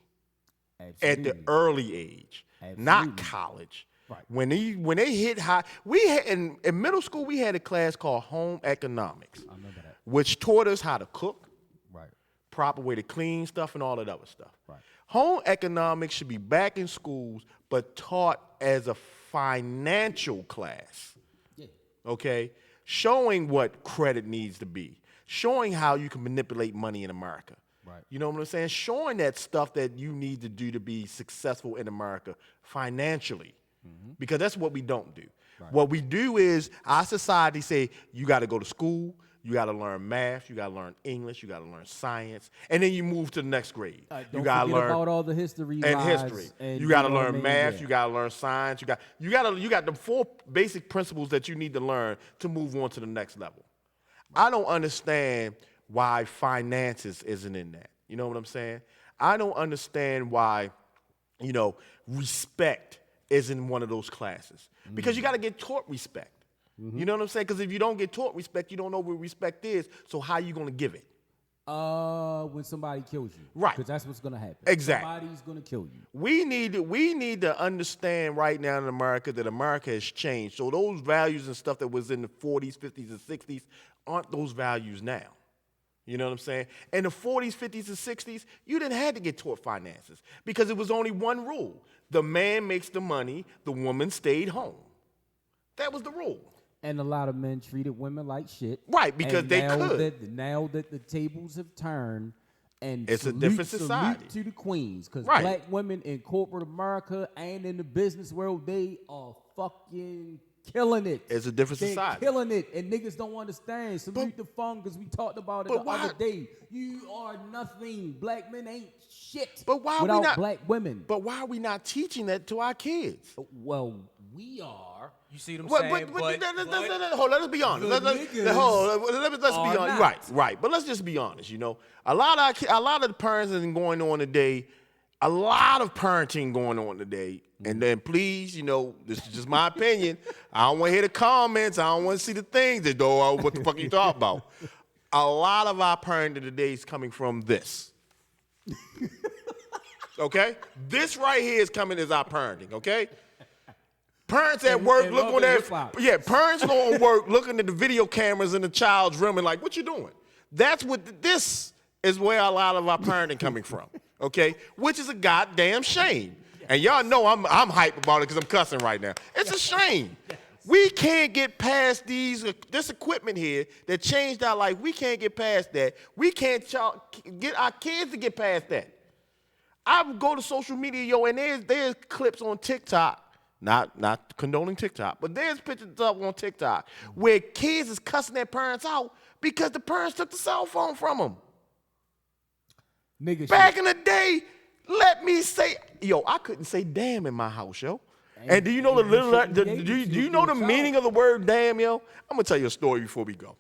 Absolutely. At the early age, not college. Right. When they hit high, in middle school we had a class called home economics. I remember that. Which taught us how to cook, right, proper way to clean stuff, and all that other stuff. Right. Home economics should be back in schools, but taught as a financial class. Yeah. Okay, showing what credit needs to be, showing how you can manipulate money in America. Right. You know what I'm saying? Showing that stuff that you need to do to be successful in America financially. Mm-hmm. Because that's what we don't do. Right. What we do is our society say you got to go to school, you got to learn math, you got to learn English, you got to learn science, and then you move to the next grade. You got to learn about all the history and history. And you got to learn math, yeah. You got to learn science, you got the 4 basic principles that you need to learn to move on to the next level. Right. I don't understand why finances isn't in that. You know what I'm saying? I don't understand why, respect is in one of those classes. Because you got to get taught respect. Mm-hmm. You know what I'm saying? Because if you don't get taught respect, you don't know what respect is. So how are you going to give it? When somebody kills you. Right. Because that's what's going to happen. Exactly. Somebody's going to kill you. We need to understand right now in America that America has changed. So those values and stuff that was in the 40s, 50s, and 60s aren't those values now. You know what I'm saying? In the 40s, 50s, and 60s, you didn't have to get taught finances because it was only one rule. The man makes the money, the woman stayed home. That was the rule. And a lot of men treated women like shit. Right, because they could. Now that the tables have turned, and it's a different society. Salute to the queens, because right. Black women in corporate America and in the business world, they are fucking killing it. It's a different society. They're killing it, and niggas don't understand. Salute the fungus. We talked about it the other day. You are nothing. Black men ain't shit. But why without we not, black women? But why are we not teaching that to our kids? Well, we are. You see what I'm saying? Hold on, let's be honest. Let's be honest. Right. But let's just be honest. A lot of the parents that are going on today. A lot of parenting going on today. And then please, this is just my opinion. I don't want to hear the comments. I don't want to see the things that what the fuck you talking about. A lot of our parenting today is coming from this. Okay? This right here is coming as our parenting, okay? Parents at work looking on that. Yeah, parents on work looking at the video cameras in the child's room and like, what you doing? That's what this is where a lot of our parenting coming from. Okay? Which is a goddamn shame. And y'all know I'm hype about it because I'm cussing right now. It's a shame. We can't get past this equipment here that changed our life. We can't get past that. We can't get our kids to get past that. I go to social media, and there's clips on TikTok, not condoning TikTok, but there's pictures up on TikTok where kids is cussing their parents out because the parents took the cell phone from them. Back in the day, let me say, I couldn't say damn in my house, yo. And do you know do you know the meaning of the word damn, yo? I'm gonna tell you a story before we go.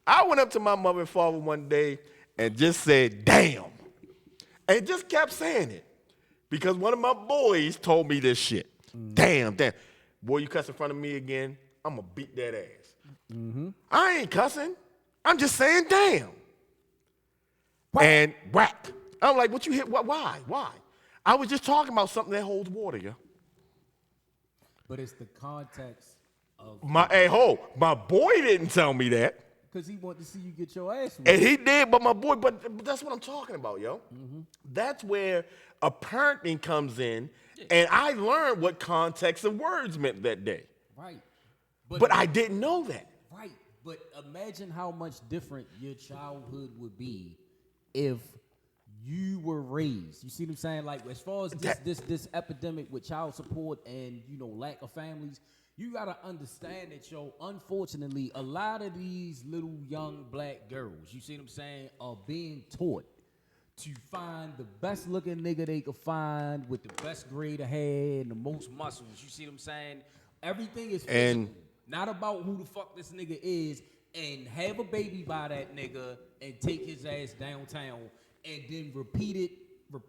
I went up to my mother and father one day and just said damn, and just kept saying it because one of my boys told me this shit. Damn, boy, you cuss in front of me again, I'm gonna beat that ass. Mm-hmm. I ain't cussing. I'm just saying damn. Whack. And whack. I'm like, what you hit? Why? Why? I was just talking about something that holds water, yo. But it's the context of My boy didn't tell me that. because he wanted to see you get your ass whooped. And he did, but my boy, but that's what I'm talking about, yo. That's where a parenting comes in, and I learned what context of words meant that day. Right. But I didn't know that. Right. But imagine how much different your childhood would be if you were raised. You see what I'm saying? Like as far as this epidemic with child support and lack of families, you gotta understand that unfortunately, a lot of these little young black girls, you see what I'm saying, are being taught to find the best looking nigga they could find with the best grade of hair and the most muscles. You see what I'm saying? Everything is physical, not about who the fuck this nigga is, and have a baby by that nigga and take his ass downtown and then repeat it. You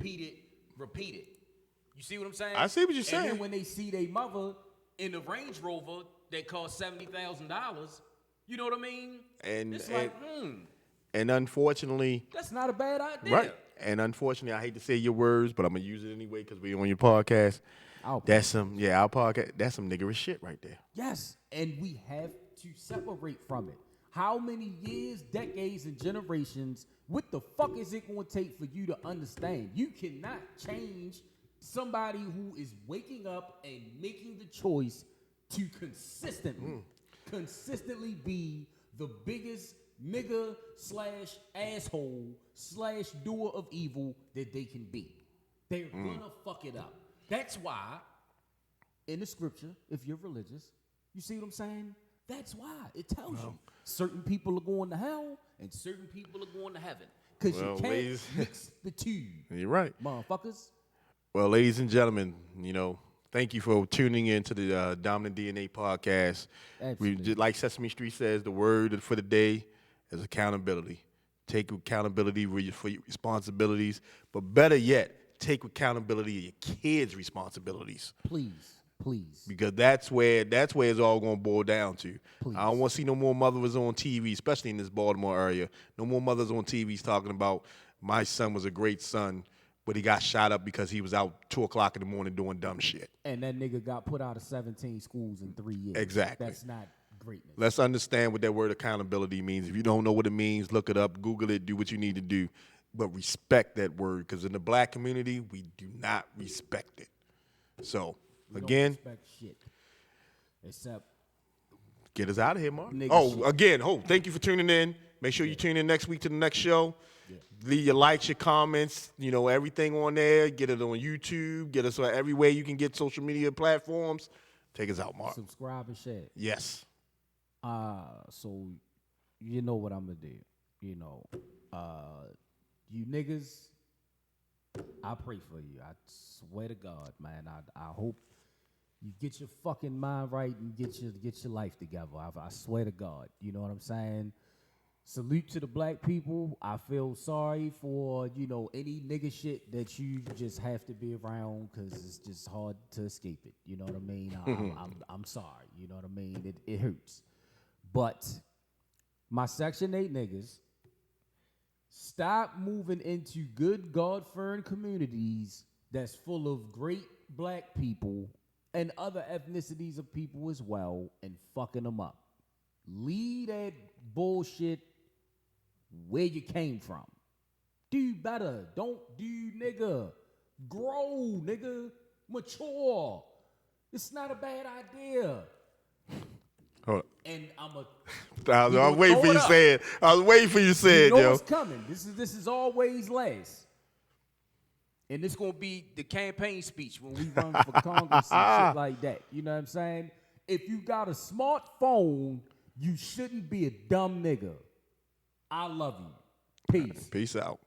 see what I'm saying? I see what you're saying. And then when they see their mother in the Range Rover that cost $70,000, you know what I mean? And it's and unfortunately, that's not a bad idea. Right. And unfortunately, I hate to say your words, but I'm gonna use it anyway because we're on your podcast. Our podcast. That's some niggerish shit right there. Yes, and we have to separate from it. How many years, decades, and generations? What the fuck is it going to take for you to understand? You cannot change somebody who is waking up and making the choice to consistently be the biggest nigga / asshole / doer of evil that they can be. They're gonna fuck it up. That's why, in the scripture, if you're religious, you see what I'm saying? That's why it tells you certain people are going to hell and certain people are going to heaven. Because you can't mix the two. You're right. Motherfuckers. Well, ladies and gentlemen, thank you for tuning in to the Dominant DNA podcast. Absolutely. Like Sesame Street says, the word for the day is accountability. Take accountability for your responsibilities, but better yet, take accountability of your kids' responsibilities. Please. Because that's where it's all going to boil down to. Please. I don't want to see no more mothers on TV, especially in this Baltimore area. No more mothers on TVs talking about my son was a great son, but he got shot up because he was out 2 o'clock in the morning doing dumb shit. And that nigga got put out of 17 schools in 3 years. Exactly. That's not greatness. Let's understand what that word accountability means. If you don't know what it means, look it up, Google it, do what you need to do. But respect that word, because in the black community, we do not respect it. So, again, don't respect shit. Except get us out of here, Mark. Shit. Thank you for tuning in. Make sure you tune in next week to the next show. Yeah. Leave your likes, your comments, everything on there. Get it on YouTube. Get us every way you can get social media platforms. Take us out, Mark. Subscribe and share. Yes. So you know what I'm gonna do. You niggas, I pray for you. I swear to God, man. I hope you get your fucking mind right and get your life together. I swear to God. You know what I'm saying? Salute to the black people. I feel sorry for, any nigga shit that you just have to be around because it's just hard to escape it. You know what I mean? I'm sorry. You know what I mean? It hurts. But my Section 8 niggas, stop moving into good God-fearing communities that's full of great black people and other ethnicities of people as well and fucking them up. Leave that bullshit where you came from. Do better. Don't do, nigga. Grow, nigga. Mature. It's not a bad idea. Hold on. And I was waiting for you to say it. I was waiting for you to say it, yo. You know what's coming. This is always last. And this going to be the campaign speech when we run for Congress and shit like that. You know what I'm saying? If you got a smartphone, you shouldn't be a dumb nigga. I love you. Peace. Peace out.